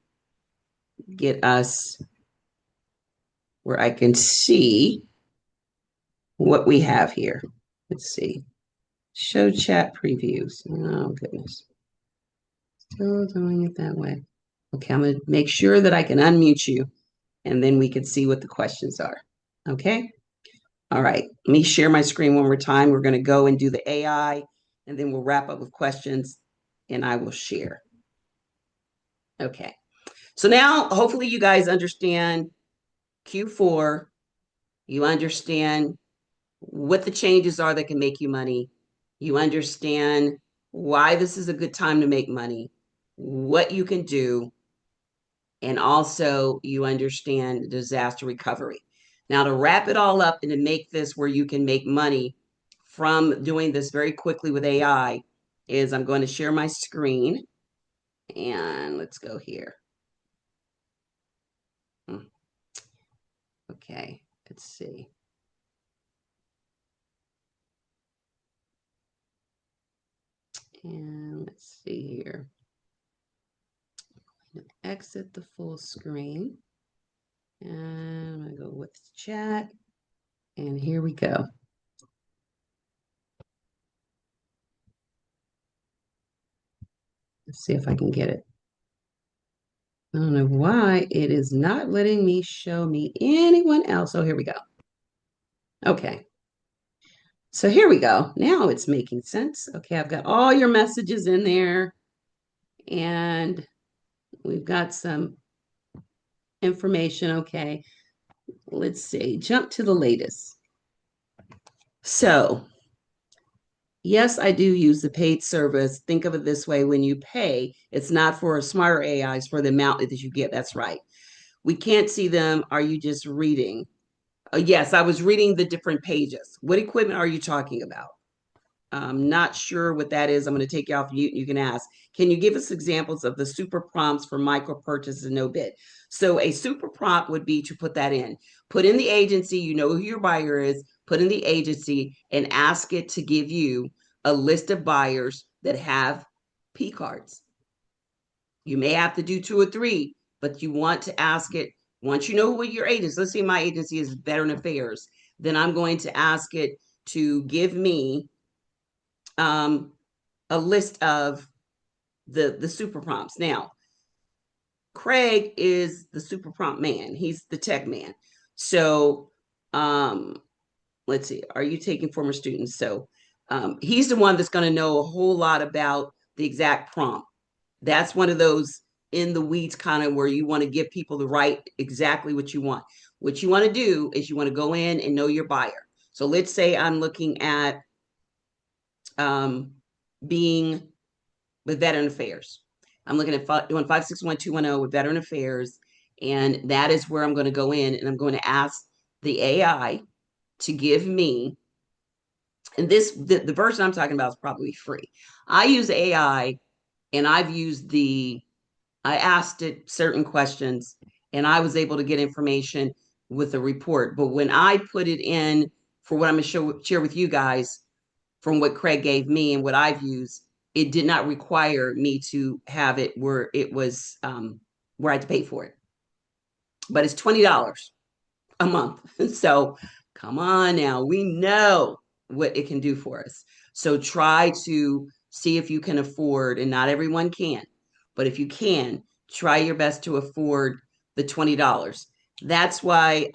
get us where I can see what we have here. Let's see. Show chat previews. Oh, goodness. Still doing it that way. Okay, I'm going to make sure that I can unmute you and then we can see what the questions are. Okay. All right. Let me share my screen one more time. We're going to go and do the AI and then we'll wrap up with questions and I will share. Okay. So now hopefully you guys understand Q4. You understand what the changes are that can make you money. You understand why this is a good time to make money, what you can do, and also you understand disaster recovery. Now, to wrap it all up and to make this where you can make money from doing this very quickly with AI is I'm going to share my screen and let's go here. Okay, let's see. And let's see here. I'm going to exit the full screen. And I'm going to go with chat. And here we go. Let's see if I can get it. I don't know why it is not letting me show me anyone else. Oh, here we go. Okay. So here we go. Now it's making sense. Okay, I've got all your messages in there and we've got some information. Okay, let's see. Jump to the latest. So, yes, I do use the paid service. Think of it this way, when you pay, it's not for a smarter AI, it's for the amount that you get. That's right. We can't see them. Are you just reading? Yes, I was reading the different pages. What equipment are you talking about? I'm not sure what that is. I'm going to take you off mute and you can ask. Can you give us examples of the super prompts for micro purchases and no bid? So a super prompt would be to put that in. Put in the agency, you know who your buyer is, put in the agency and ask it to give you a list of buyers that have P cards. You may have to do two or three, but you want to ask it once you know what your agency, let's say my agency is Veteran Affairs, then I'm going to ask it to give me um, a list of the super prompts. Now, Craig is the super prompt man. He's the tech man. So, um, let's see. Are you taking former students? So, he's the one that's going to know a whole lot about the exact prompt. That's one of those in the weeds kind of where you want to give people the right exactly what you want. What you want to do is you want to go in and know your buyer. So let's say I'm looking at um, being with Veteran Affairs. I'm looking at doing 561-210 with Veteran Affairs, and that is where I'm going to go in and I'm going to ask the AI to give me, and the version I'm talking about is probably free. I use AI and I've used I asked it certain questions and I was able to get information with a report. But when I put it in for what I'm going to share with you guys, from what Craig gave me and what I've used, it did not require me to have it where it was where I had to pay for it. But it's $20 a month. So come on now, we know what it can do for us. So try to see if you can afford, and not everyone can, but if you can, try your best to afford the $20. That's why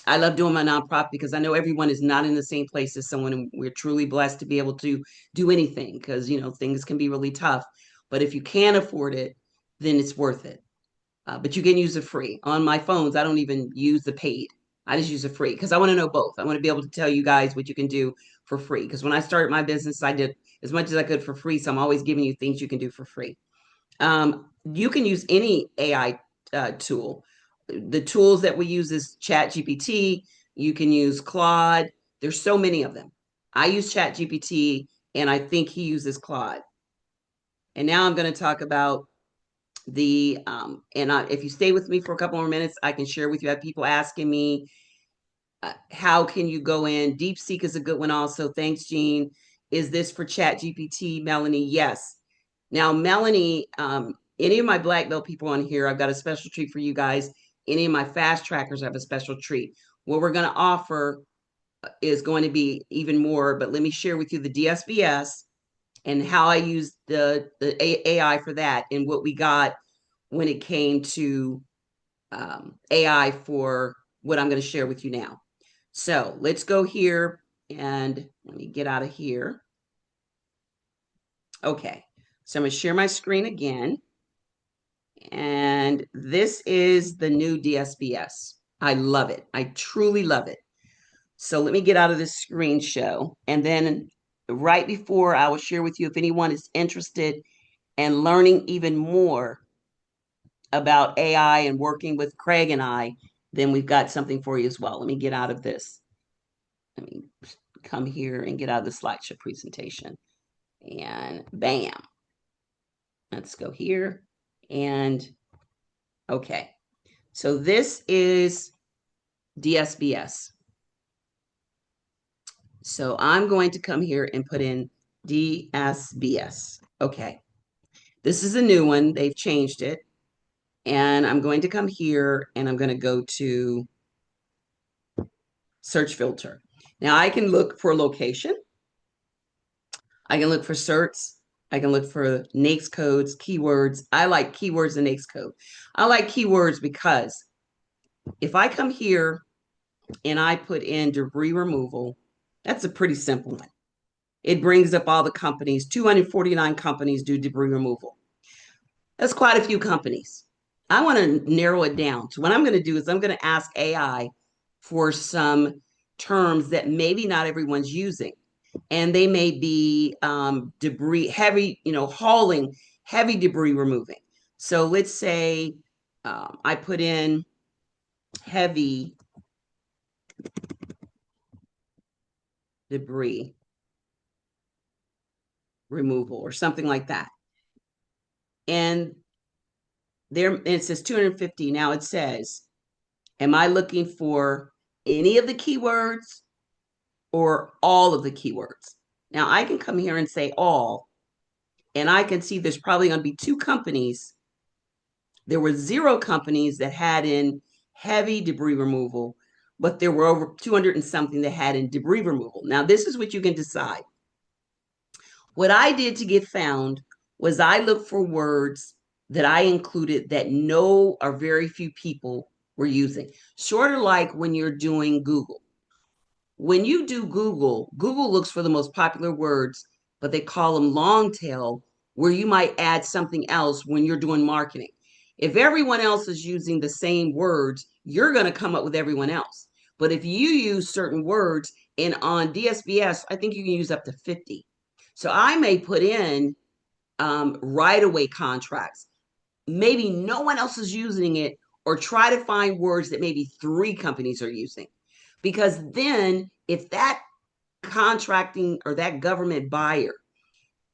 I love doing my nonprofit because I know everyone is not in the same place as someone, and we're truly blessed to be able to do anything because things can be really tough. But if you can afford it, then it's worth it. But you can use it free. On my phones, I don't even use the paid. I just use the free because I want to know both. I want to be able to tell you guys what you can do for free. Because when I started my business, I did as much as I could for free. So I'm always giving you things you can do for free. You can use any AI tool. The tools that we use is Chat GPT. You can use Claude. There's so many of them. I use Chat GPT, and I think he uses Claude. And now I'm going to talk about if you stay with me for a couple more minutes, I can share with you. I have people asking me, how can you go in? DeepSeek is a good one also. Thanks, Jean. Is this for Chat GPT, Melanie? Yes. Now, Melanie, any of my black belt people on here, I've got a special treat for you guys. Any of my fast trackers have a special treat. What we're going to offer is going to be even more, but let me share with you the DSBS and how I used the AI for that and what we got when it came to AI for what I'm going to share with you now. So let's go here and let me get out of here. Okay, so I'm going to share my screen again. And this is the new DSBS. I love it. I truly love it. So let me get out of this screen show. And then right before I will share with you, if anyone is interested in learning even more about AI and working with Craig and I, then we've got something for you as well. Let me get out of this. Let me come here and get out of the slideshow presentation. And bam. Let's go here. And okay. So this is DSBS. So I'm going to come here and put in DSBS. Okay. This is a new one. They've changed it. And I'm going to come here and I'm going to go to search filter. Now I can look for location. I can look for certs. I can look for NAICS codes, keywords. I like keywords and NAICS code. I like keywords because if I come here and I put in debris removal, that's a pretty simple one. It brings up all the companies. 249 companies do debris removal. That's quite a few companies. I want to narrow it down. So what I'm going to do is I'm going to ask AI for some terms that maybe not everyone's using. And they may be debris, heavy, hauling, heavy debris removing. So let's say I put in heavy debris removal or something like that. And there it says 250. Now it says, am I looking for any of the keywords or all of the keywords? Now I can come here and say all, and I can see there's probably going to be two companies. There were 0 companies that had in heavy debris removal, but there were over 200 and something that had in debris removal. Now, this is what you can decide. What I did to get found was I looked for words that I included that no or very few people were using. Sort of like when you're doing Google. When you do Google, Google looks for the most popular words, but they call them long tail, where you might add something else when you're doing marketing. If everyone else is using the same words, you're going to come up with everyone else. But if you use certain words, and on DSBS, I think you can use up to 50. So I may put in right away contracts. Maybe no one else is using it, or try to find words that maybe 3 companies are using. Because then, if that contracting or that government buyer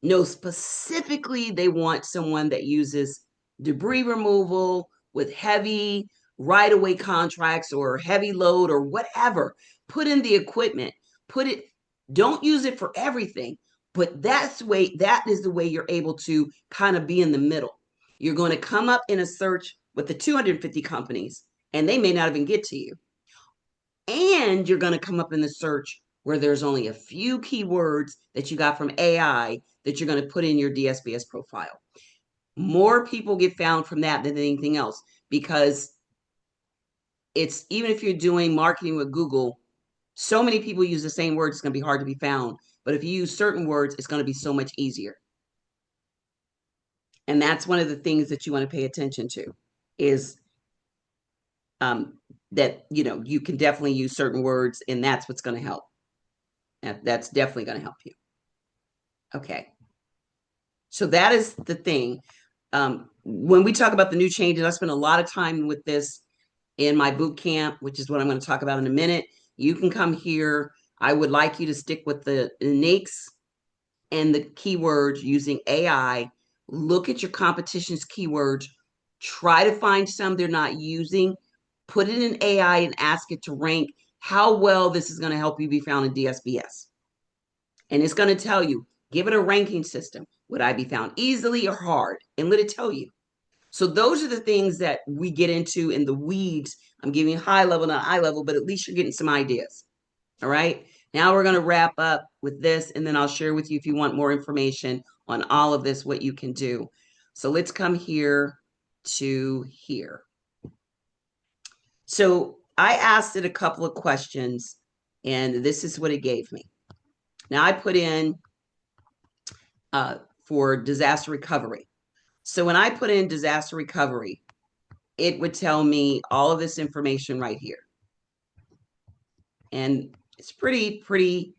knows specifically they want someone that uses debris removal with heavy right away contracts or heavy load or whatever, put in the equipment, put it, don't use it for everything, but that is the way you're able to kind of be in the middle. You're going to come up in a search with the 250 companies, and they may not even get to you. And you're going to come up in the search where there's only a few keywords that you got from AI that you're going to put in your DSBS profile. More people get found from that than anything else, because it's, even if you're doing marketing with Google, so many people use the same words, it's going to be hard to be found. But if you use certain words, it's going to be so much easier. And that's one of the things that you want to pay attention to, is um, that, you can definitely use certain words, and that's what's going to help. That's definitely going to help you. Okay. So that is the thing. When we talk about the new changes, I spent a lot of time with this in my boot camp, which is what I'm going to talk about in a minute. You can come here. I would like you to stick with the uniques and the keywords using AI. Look at your competition's keywords. Try to find some they're not using. Put it in AI and ask it to rank how well this is going to help you be found in DSBS. And it's going to tell you, give it a ranking system. Would I be found easily or hard? And let it tell you. So those are the things that we get into in the weeds. I'm giving high level, not high level, but at least you're getting some ideas. All right. Now we're going to wrap up with this, and then I'll share with you, if you want more information on all of this, what you can do. So let's come here to here. So I asked it a couple of questions, and this is what it gave me. Now I put in for disaster recovery. So when I put in disaster recovery, it would tell me all of this information right here. And it's pretty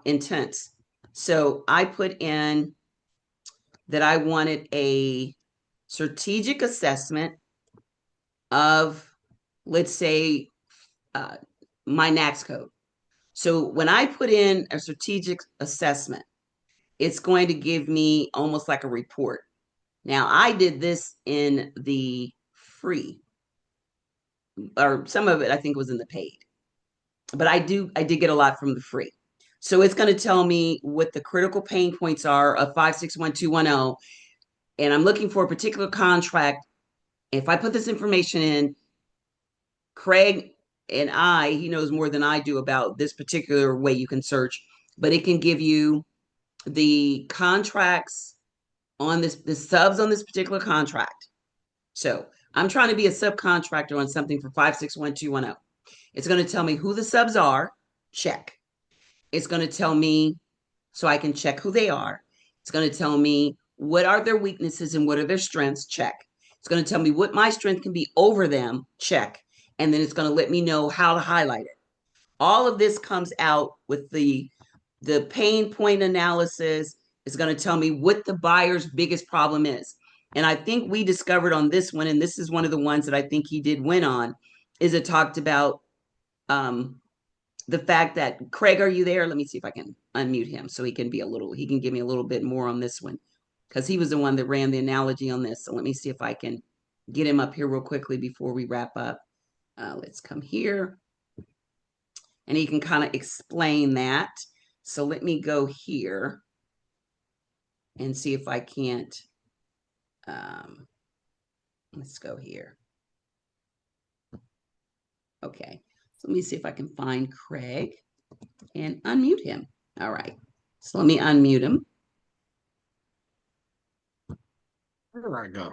intense. So I put in that I wanted a strategic assessment of, let's say, my NAICS code. So when I put in a strategic assessment, it's going to give me almost like a report. Now, I did this in the free, or some of it I think was in the paid, but I did get a lot from the free. So it's going to tell me what the critical pain points are of 561210, and I'm looking for a particular contract. If I put this information in, Craig and he knows more than I do about this particular way you can search, but it can give you the contracts on this, the subs on this particular contract. So I'm trying to be a subcontractor on something for 561210. It's going to tell me who the subs are, check. It's going to tell me so I can check who they are. It's going to tell me what are their weaknesses and what are their strengths, check. It's going to tell me what my strength can be over them, check. And then it's going to let me know how to highlight it. All of this comes out with the pain point analysis. Is going to tell me what the buyer's biggest problem is. And I think we discovered on this one, and this is one of the ones that I think he did win on, is it talked about um, the fact that Craig, are you there? Let me see if I can unmute him so he can give me a little bit more on this one because he was the one that ran the analogy on this. So let me see if I can get him up here real quickly before we wrap up. Let's come here and he can kind of explain that. So let me go here and see if I can't. Let's go here. Okay. So let me see if I can find Craig and unmute him. All right. So let me unmute him. There I go.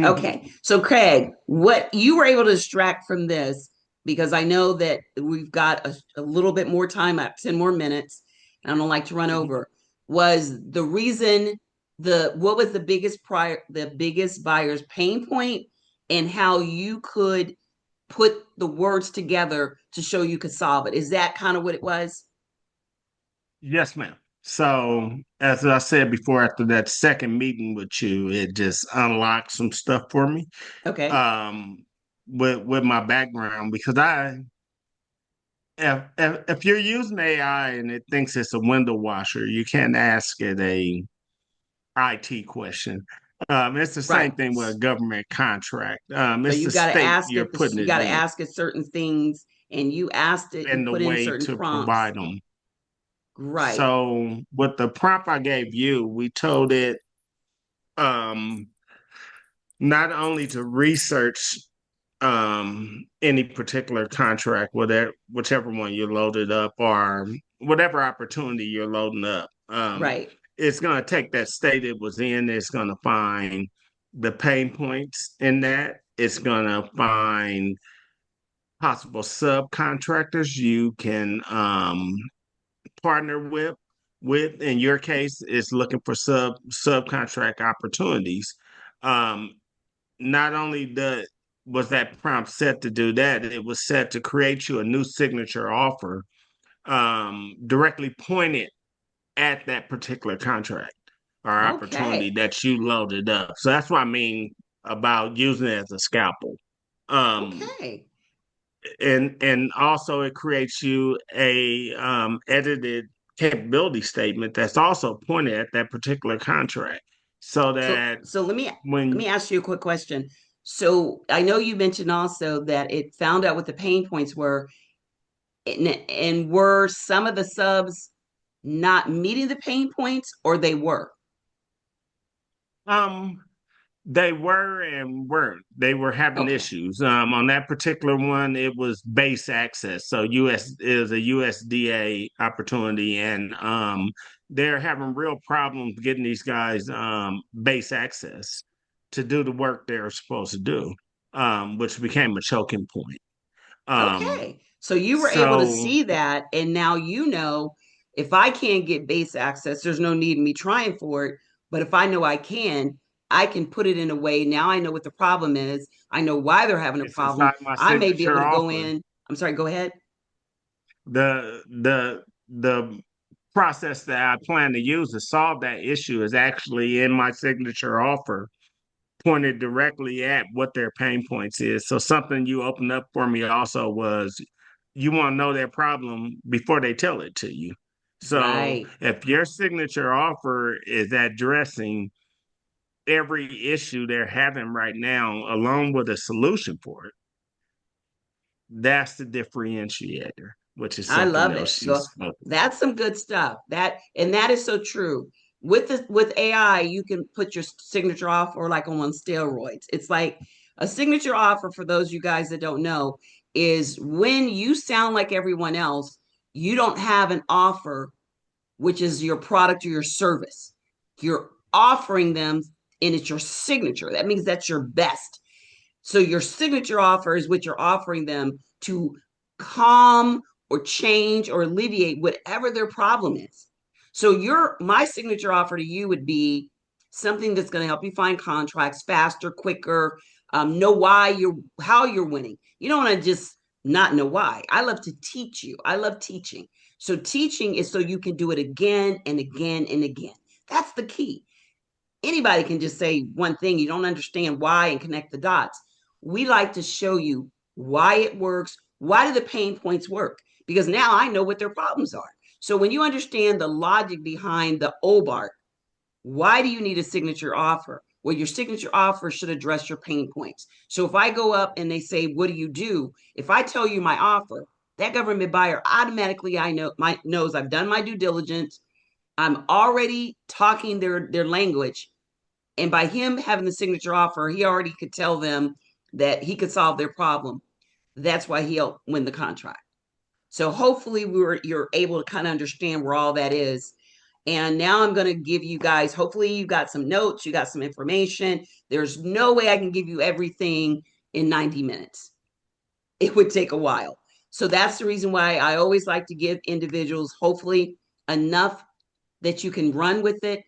Okay. So Craig, what you were able to extract from this, because I know that we've got a little bit more time, 10 more minutes, and I don't like to run over, was the reason what was the biggest buyer's pain point and how you could put the words together to show you could solve it. Is that kind of what it was? Yes, ma'am. So, as I said before, after that second meeting with you, it just unlocked some stuff for me. Okay. Um, with my background, because if you're using AI and it thinks it's a window washer, you can't ask it a IT question. It's the same Right. thing with a government contract. So It's you the got to state ask you're it, putting you it got to in ask it certain things, and you asked it, you and the put in way certain to prompts. provide them. Right. So with the prompt I gave you, we told it um, not only to research any particular contract, whatever whichever one you loaded up or whatever opportunity you're loading up. Right. It's going to take that state it was in. It's going to find the pain points in that. It's going to find possible subcontractors you can partner with in your case is looking for subcontract opportunities. um Not only was that prompt set to do that, it was set to create you a new signature offer directly pointed at that particular contract or opportunity Okay. that you loaded up. So that's what I mean about using it as a scalpel. um Okay. and also it creates you a edited capability statement that's also pointed at that particular contract so So that so let me when ask you a quick question. So I know you mentioned also that it found out what the pain points were, and were some of the subs not meeting the pain points, or they were? um they were and weren't. They were having Okay. issues. On that particular one, it was base access. So US is a USDA opportunity, and they're having real problems getting these guys base access to do the work they're supposed to do, which became a choking point. Um, Okay. So you were able to so see that, and now you know if I can't get base access, there's no need in me trying for it. But if I know I can put it in a way. Now I know what the problem is. I know why they're having a it's problem. inside my I may be able signature to go offer. in. I'm sorry, go ahead. The process that I plan to use to solve that issue is actually in my signature offer, pointed directly at what their pain points is. So something you opened up for me also was you want to know their problem before they tell it to you. So Right. if your signature offer is addressing every issue they're having right now, along with a solution for it, that's the differentiator, which is I something love else it. she's Well, focused on. that's some good stuff. That is so true. With AI, you can put your signature offer like on steroids. It's like a signature offer, for those of you guys that don't know, is when you sound like everyone else, you don't have an offer, which is your product or your service. You're offering them, and it's your signature. That means that's your best. So your signature offer is what you're offering them to calm or change or alleviate whatever their problem is. So my signature offer to you would be something that's going to help you find contracts faster, quicker, know why how you're winning. You don't want to just not know why. I love to teach you. I love teaching. So teaching is so you can do it again and again and again. That's the key. Anybody can just say one thing, you don't understand why and connect the dots. We like to show you why it works. Why do the pain points work? Because now I know what their problems are. So when you understand the logic behind the OBART, why do you need a signature offer? Well, your signature offer should address your pain points. So if I go up and they say, what do you do? If I tell you my offer, that government buyer automatically knows I've done my due diligence. I'm already talking their language. And by him having the signature offer, he already could tell them that he could solve their problem. That's why he'll win the contract. So hopefully you're able to kind of understand where all that is. And now I'm going to give you guys, hopefully you got some notes, you got some information. There's no way I can give you everything in 90 minutes. It would take a while. So that's the reason why I always like to give individuals, hopefully, enough that you can run with it.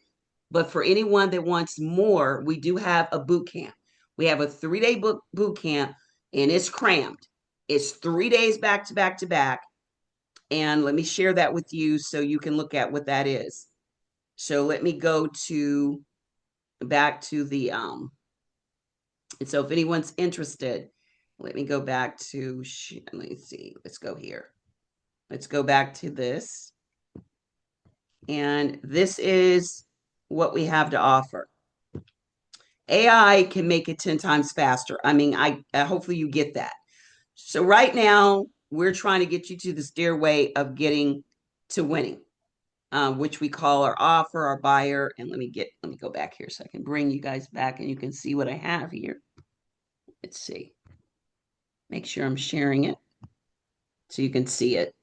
But for anyone that wants more, we do have a boot camp. We have a 3-day boot camp, and it's crammed. It's 3 days back to back to back. And let me share that with you so you can look at what that is. So let me go to back to the and so if anyone's interested, let me go back to let me see. Let's go here. Let's go back to this. And this is what we have to offer. AI can make it 10 times faster. I mean, I hopefully you get that. So right now, we're trying to get you to the stairway of getting to winning, which we call our offer, our buyer. And let me go back here so I can bring you guys back and you can see what I have here. Let's see. Make sure I'm sharing it so you can see it.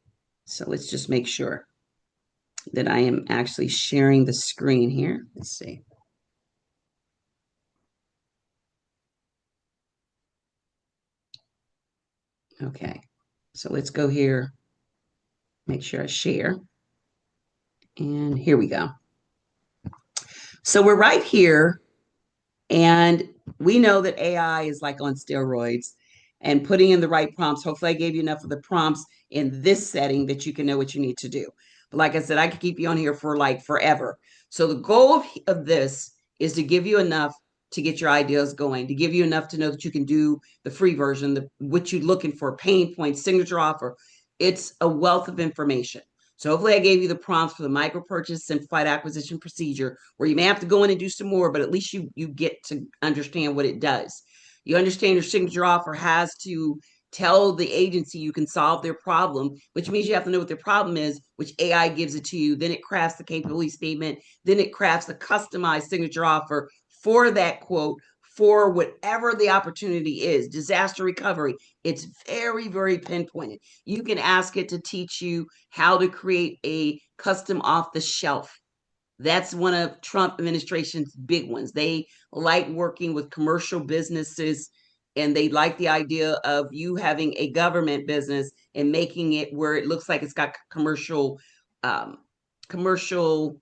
So let's just make sure that I am actually sharing the screen here. Let's see. Okay, so let's go here, make sure I share. And here we go. So we're right here, and we know that AI is like on steroids and putting in the right prompts. Hopefully, I gave you enough of the prompts in this setting that you can know what you need to do. But like I said, I could keep you on here for like forever. So the goal of this is to give you enough to get your ideas going, to give you enough to know that you can do the free version, what you're looking for, pain points, signature offer. It's a wealth of information. So hopefully I gave you the prompts for the micro purchase simplified acquisition procedure, where you may have to go in and do some more, but at least you get to understand what it does. You understand your signature offer has to tell the agency you can solve their problem, which means you have to know what their problem is, which AI gives it to you. Then it crafts the capability statement. Then it crafts a customized signature offer for that quote, for whatever the opportunity is. Disaster recovery, it's very, very pinpointed. You can ask it to teach you how to create a custom off the shelf. That's one of Trump administration's big ones. They like working with commercial businesses, and they like the idea of you having a government business and making it where it looks like it's got commercial um, commercial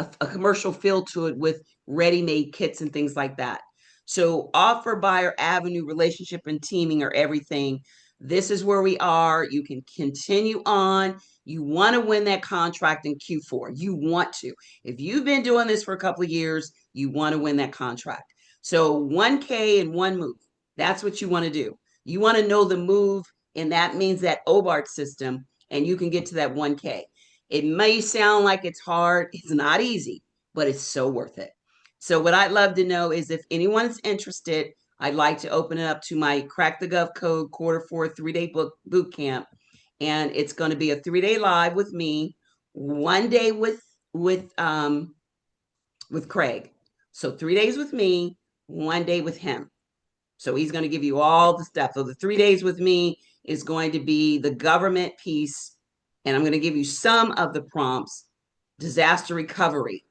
a commercial feel to it with ready-made kits and things like that. So offer, buyer, avenue, relationship, and teaming are everything. This is where we are. You can continue on. You want to win that contract in Q4. You want to. If you've been doing this for a couple of years, you want to win that contract. So 1K in one move. That's what you want to do. You want to know the move, and that means that OBART system, and you can get to that 1K. It may sound like it's hard. It's not easy, but it's so worth it. So what I'd love to know is if anyone's interested, I'd like to open it up to my Crack the GovCode Q4 3-day boot camp. And it's going to be a 3-day live with me, 1 day with Craig. So 3 days with me, 1 day with him. So he's going to give you all the stuff. So the 3 days with me is going to be the government piece, and I'm going to give you some of the prompts, disaster recovery,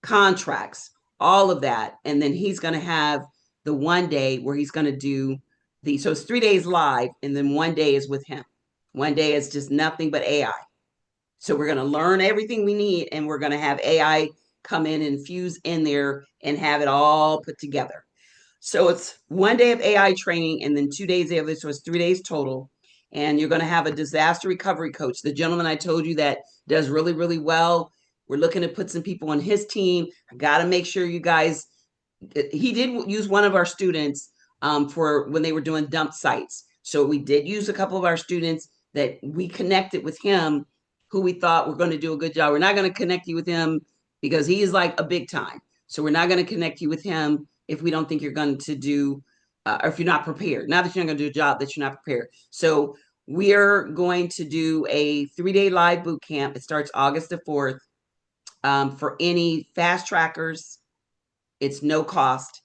contracts, all of that. And then he's going to have the 1 day where he's going to do so it's 3 days live, and then 1 day is with him. One day is just nothing but AI. So we're going to learn everything we need, and we're going to have AI come in and fuse in there and have it all put together. So it's one day of AI training and then 2 days of this, so it's 3 days total. And you're going to have a disaster recovery coach. The gentleman I told you that does really, really well. We're looking to put some people on his team. I got to make sure you guys, he did use one of our students for when they were doing dump sites. So we did use a couple of our students that we connected with him, who we thought were going to do a good job. We're not going to connect you with him because he is like a big time. So we're not going to connect you with him if we don't think you're going to do, or if you're not prepared. Not that you're not going to do a job that you're not prepared. So we're going to do a 3-day live boot camp. It starts August the 4th. For any fast trackers, it's no cost.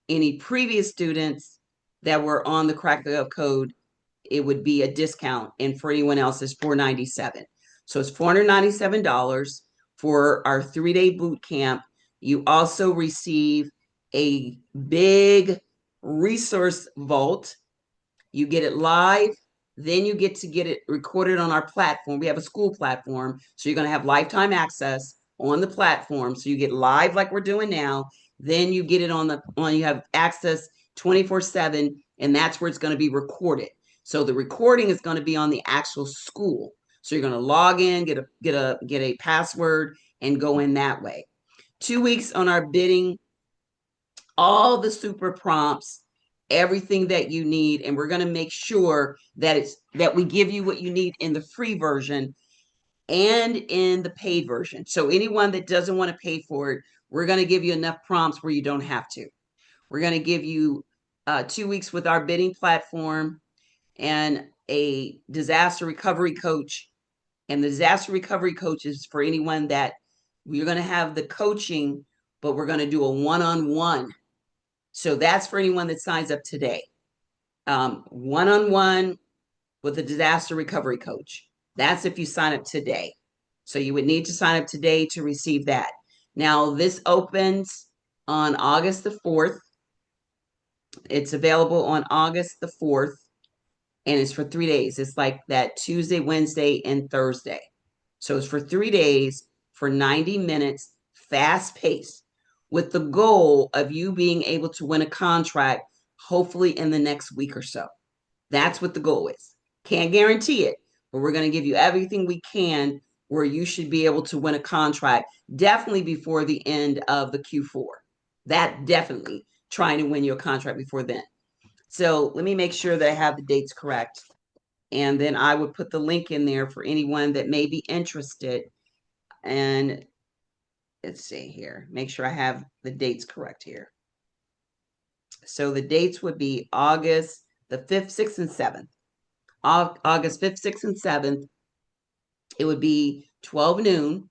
Any previous students that were on the Crack the GovCode, it would be a discount. And for anyone else, it's $497. So it's $497 for our 3-day boot camp. You also receive a big resource vault. You get it live, then you get to get it recorded on our platform. We have a school platform, so you're going to have lifetime access on the platform. So you get live like we're doing now. Then you get it you have access 24/7, and that's where it's going to be recorded. So the recording is going to be on the actual school. So you're going to log in, get a password, and go in that way. 2 weeks on our bidding, all the super prompts, everything that you need, and we're going to make sure that we give you what you need in the free version and in the paid version. So anyone that doesn't want to pay for it, we're going to give you enough prompts where you don't have to. We're going to give you 2 weeks with our bidding platform and a disaster recovery coach. And the disaster recovery coach is for anyone that we're going to have the coaching, but we're going to do a one-on-one. So that's for anyone that signs up today. One-on-one with a disaster recovery coach. That's if you sign up today. So you would need to sign up today to receive that. Now, this opens on August the 4th. It's available on August the 4th, and it's for 3 days. It's like that Tuesday, Wednesday, and Thursday. So it's for 3 days for 90 minutes, fast paced, with the goal of you being able to win a contract, hopefully in the next week or so. That's what the goal is. Can't guarantee it, but we're going to give you everything we can where you should be able to win a contract, definitely before the end of the Q4. That definitely trying to win your contract before then. So let me make sure that I have the dates correct. And then I would put the link in there for anyone that may be interested. And let's see here, make sure I have the dates correct here. So the dates would be August the 5th, 6th, and 7th. August 5th, 6th, and 7th. It would be 12 noon.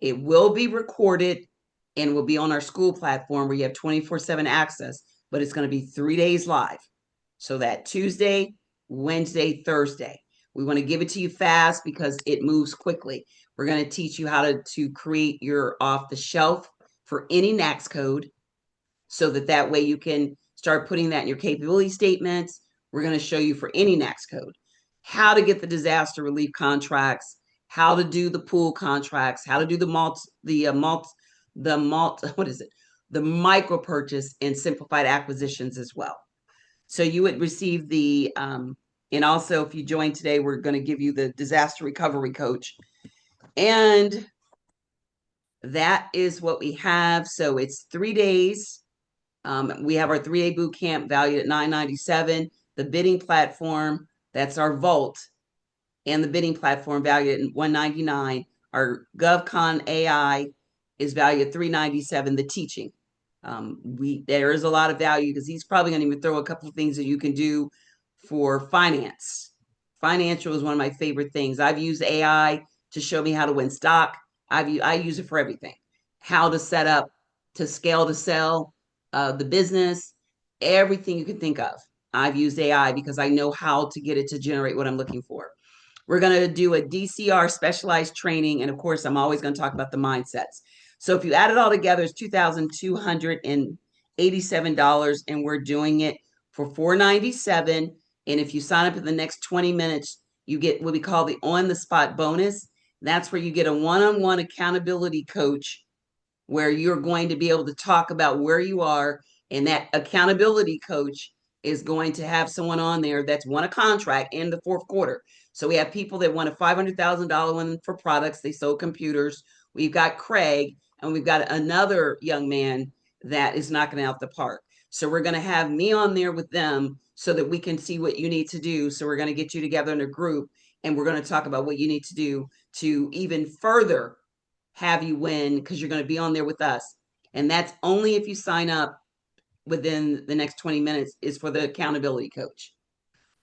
It will be recorded and will be on our school platform where you have 24/7 access, but it's going to be 3 days live. So that Tuesday, Wednesday, Thursday. We want to give it to you fast because it moves quickly. We're going to teach you how to create your off the shelf for any NAICS code so that way you can start putting that in your capability statements. We're going to show you for any NAICS code how to get the disaster relief contracts, how to do the pool contracts, how to do the what is it? The micro purchase and simplified acquisitions as well. So you would receive and also if you join today, we're going to give you the disaster recovery coach. And that is what we have. So it's 3 days. We have our 3-day boot camp valued at $997. The bidding platform, that's our vault, and the bidding platform valued at $199. Our GovCon AI is valued at $397. The teaching, there is a lot of value because he's probably going to even throw a couple of things that you can do for finance. Financial is one of my favorite things. I've used AI to show me how to win stock. I use it for everything. How to set up, to scale, to sell the business, everything you can think of. I've used AI because I know how to get it to generate what I'm looking for. We're going to do a DCR specialized training. And of course, I'm always going to talk about the mindsets. So if you add it all together, it's $2,287. And we're doing it for $497. And if you sign up in the next 20 minutes, you get what we call the on the spot bonus. That's where you get a one-on-one accountability coach where you're going to be able to talk about where you are. And that accountability coach is going to have someone on there that's won a contract in the fourth quarter. So we have people that won a $500,000 one for products. They sold computers. We've got Craig, and we've got another young man that is knocking out the park. So we're going to have me on there with them so that we can see what you need to do. So we're going to get you together in a group, and we're going to talk about what you need to do to even further have you win, because you're going to be on there with us. And that's only if you sign up within the next 20 minutes is for the accountability coach.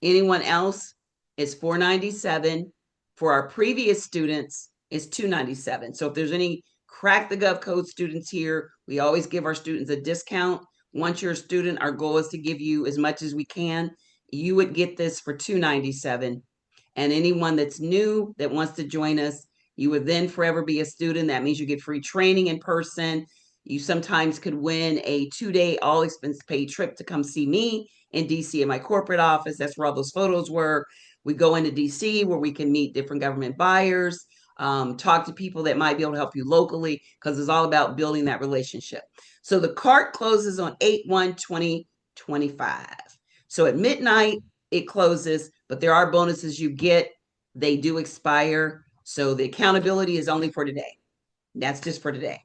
Anyone else is $497. For our previous students is $297. So if there's any Crack the GovCode students here, we always give our students a discount. Once you're a student, our goal is to give you as much as we can. You would get this for $297. And anyone that's new that wants to join us, you would then forever be a student. That means you get free training in person. You sometimes could win a 2-day all expense paid trip to come see me in DC in my corporate office. That's where all those photos were. We go into DC where we can meet different government buyers, talk to people that might be able to help you locally, because it's all about building that relationship. So the cart closes on 8/1/2025. So at midnight, it closes, but there are bonuses you get. They do expire. So the accountability is only for today. That's just for today.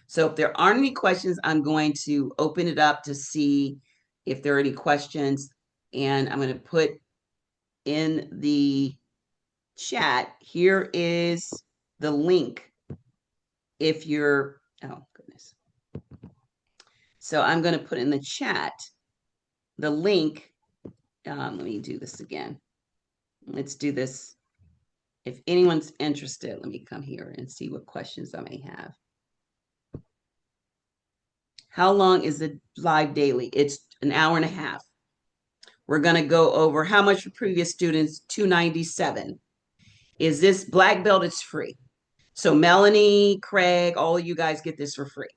So if there aren't any questions, I'm going to open it up to see if there are any questions. And I'm going to put in the chat, here is the link. If you're, oh goodness. So I'm going to put in the chat the link. Let me do this again. Let's do this. If anyone's interested, let me come here and see what questions I may have. How long is the live daily? It's an hour and a half. We're going to go over how much for previous students, $297. Is this black belt? It's free. So Melanie, Craig, all of you guys get this for free.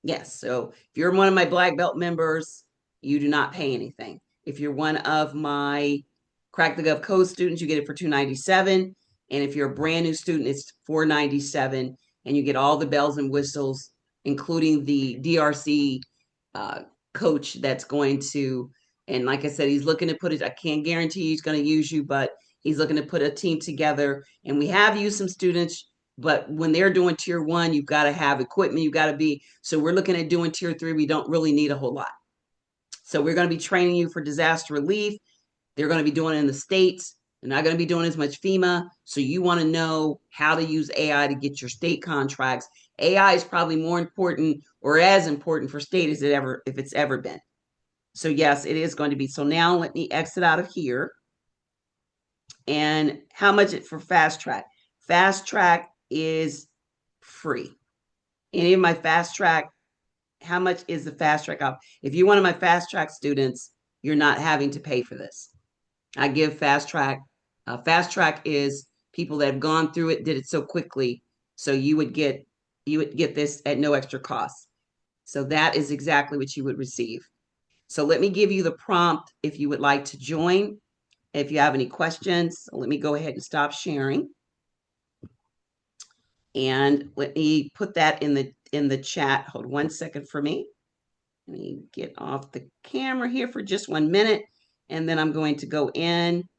Yes. So if you're one of my black belt members, you do not pay anything. If you're one of my Crack the GovCode students, you get it for $297. And if you're a brand new student, it's $497. And you get all the bells and whistles, including the DRC coach that's going to, and like I said, he's looking to put it, I can't guarantee he's going to use you, but he's looking to put a team together. And we have used some students, but when they're doing tier 1, you've got to have equipment, you've got to be, so we're looking at doing tier 3. We don't really need a whole lot. So we're going to be training you for disaster relief. They're going to be doing it in the States. They're not going to be doing as much FEMA. So you want to know how to use AI to get your state contracts. AI is probably more important, or as important for state as it ever, if it's ever been. So yes, it is going to be. So now let me exit out of here. And how much it for fast track? Fast track is free. Any of my fast track, how much is the fast track off? If you're one of my fast track students, you're not having to pay for this. I give fast track. Fast track is people that have gone through it, did it so quickly. So you would get this at no extra cost. So that is exactly what you would receive. So let me give you the prompt if you would like to join. If you have any questions, let me go ahead and stop sharing. And let me put that in the chat. Hold 1 second for me. Let me get off the camera here for just 1 minute. And then I'm going to go in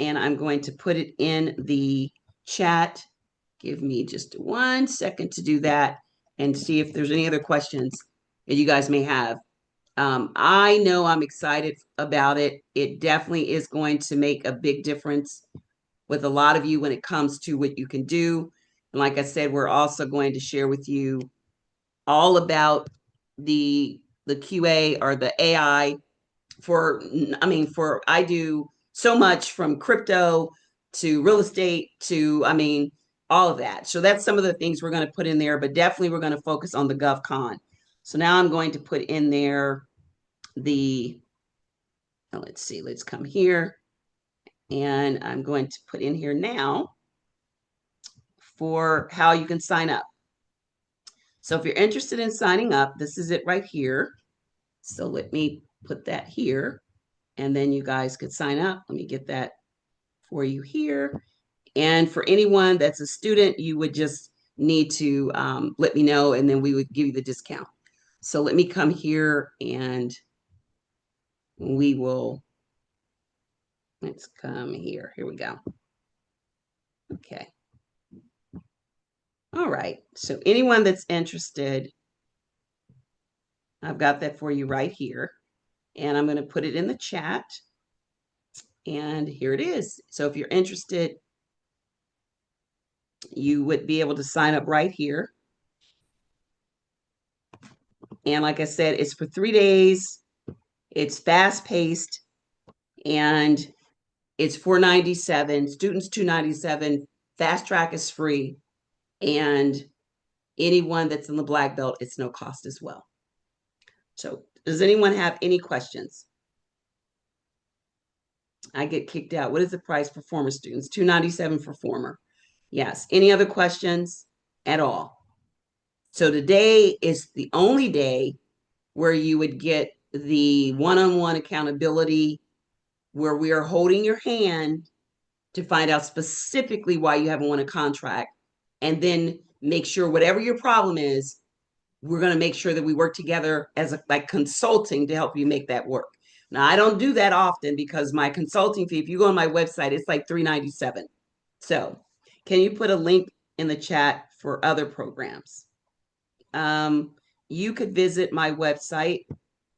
and I'm going to put it in the chat. Give me just 1 second to do that and see if there's any other questions that you guys may have. I know I'm excited about it. It definitely is going to make a big difference with a lot of you when it comes to what you can do. And like I said, we're also going to share with you all about the QA or the AI I do so much from crypto to real estate to, all of that. So that's some of the things we're going to put in there, but definitely we're going to focus on the GovCon. So now I'm going to put in there let's see, let's come here. And I'm going to put in here now for how you can sign up. So if you're interested in signing up, this is it right here. So let me put that here and then you guys could sign up. Let me get that for you here. And for anyone that's a student, you would just need to let me know, and then we would give you the discount. So let me come here and we will, let's come here. Here we go. Okay. All right. So anyone that's interested, I've got that for you right here. And I'm going to put it in the chat. And here it is. So if you're interested, you would be able to sign up right here. And like I said, it's for 3 days. It's fast paced and it's $497. Students $297. Fast track is free. And anyone that's in the black belt, it's no cost as well. So does anyone have any questions? I get kicked out. What is the price for former students? $297 for former. Yes. Any other questions at all? So today is the only day where you would get the one-on-one accountability, where we are holding your hand to find out specifically why you haven't won a contract, and then make sure whatever your problem is, we're going to make sure that we work together as like consulting to help you make that work. Now, I don't do that often because my consulting fee, if you go on my website, it's like $397. So can you put a link in the chat for other programs? You could visit my website.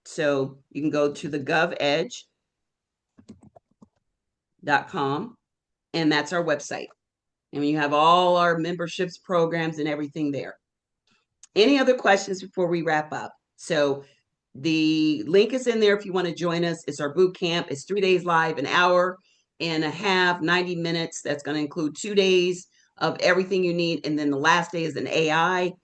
So you can go to the govedge.com, and that's our website. And you have all our memberships, programs, and everything there. Any other questions before we wrap up? So the link is in there if you want to join us. It's our boot camp. It's 3 days live, an hour and a half, 90 minutes. That's going to include 2 days of everything you need. And then the last day is an AI.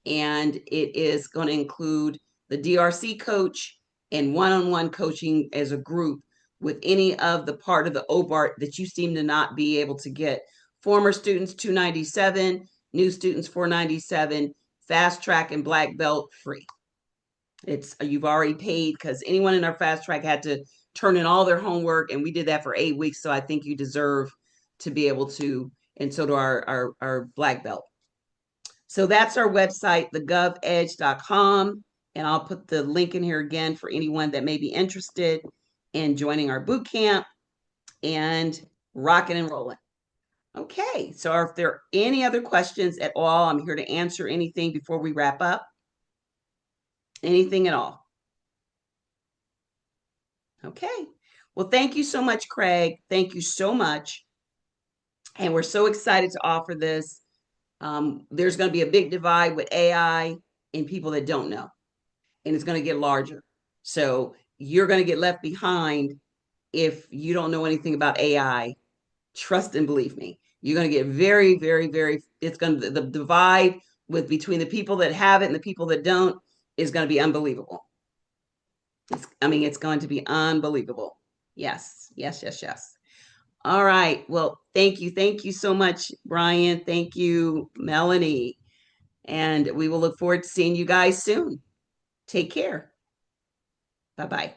And it is going to include the DRC coach and one-on-one coaching as a group with any of the part of the OBART that you seem to not be able to get. Former students, $297, new students, $497, fast track and black belt free. It's you've already paid because anyone in our fast track had to turn in all their homework, and we did that for 8 weeks. So I think you deserve to be able to, and so do our black belt. So that's our website, thegovedge.com. And I'll put the link in here again for anyone that may be interested in joining our boot camp and rocking and rolling. Okay, so if there are any other questions at all, I'm here to answer anything before we wrap up. Anything at all. Okay, well, thank you so much, Craig. Thank you so much. And we're so excited to offer this. There's going to be a big divide with AI and people that don't know, and it's going to get larger. So you're going to get left behind if you don't know anything about AI. Trust and believe me, you're going to get very, very, very, it's going to, the divide with between the people that have it and the people that don't is going to be unbelievable. It's going to be unbelievable. Yes, yes, yes, yes. All right. Well, thank you. Thank you so much, Brian. Thank you, Melanie. And we will look forward to seeing you guys soon. Take care. Bye-bye.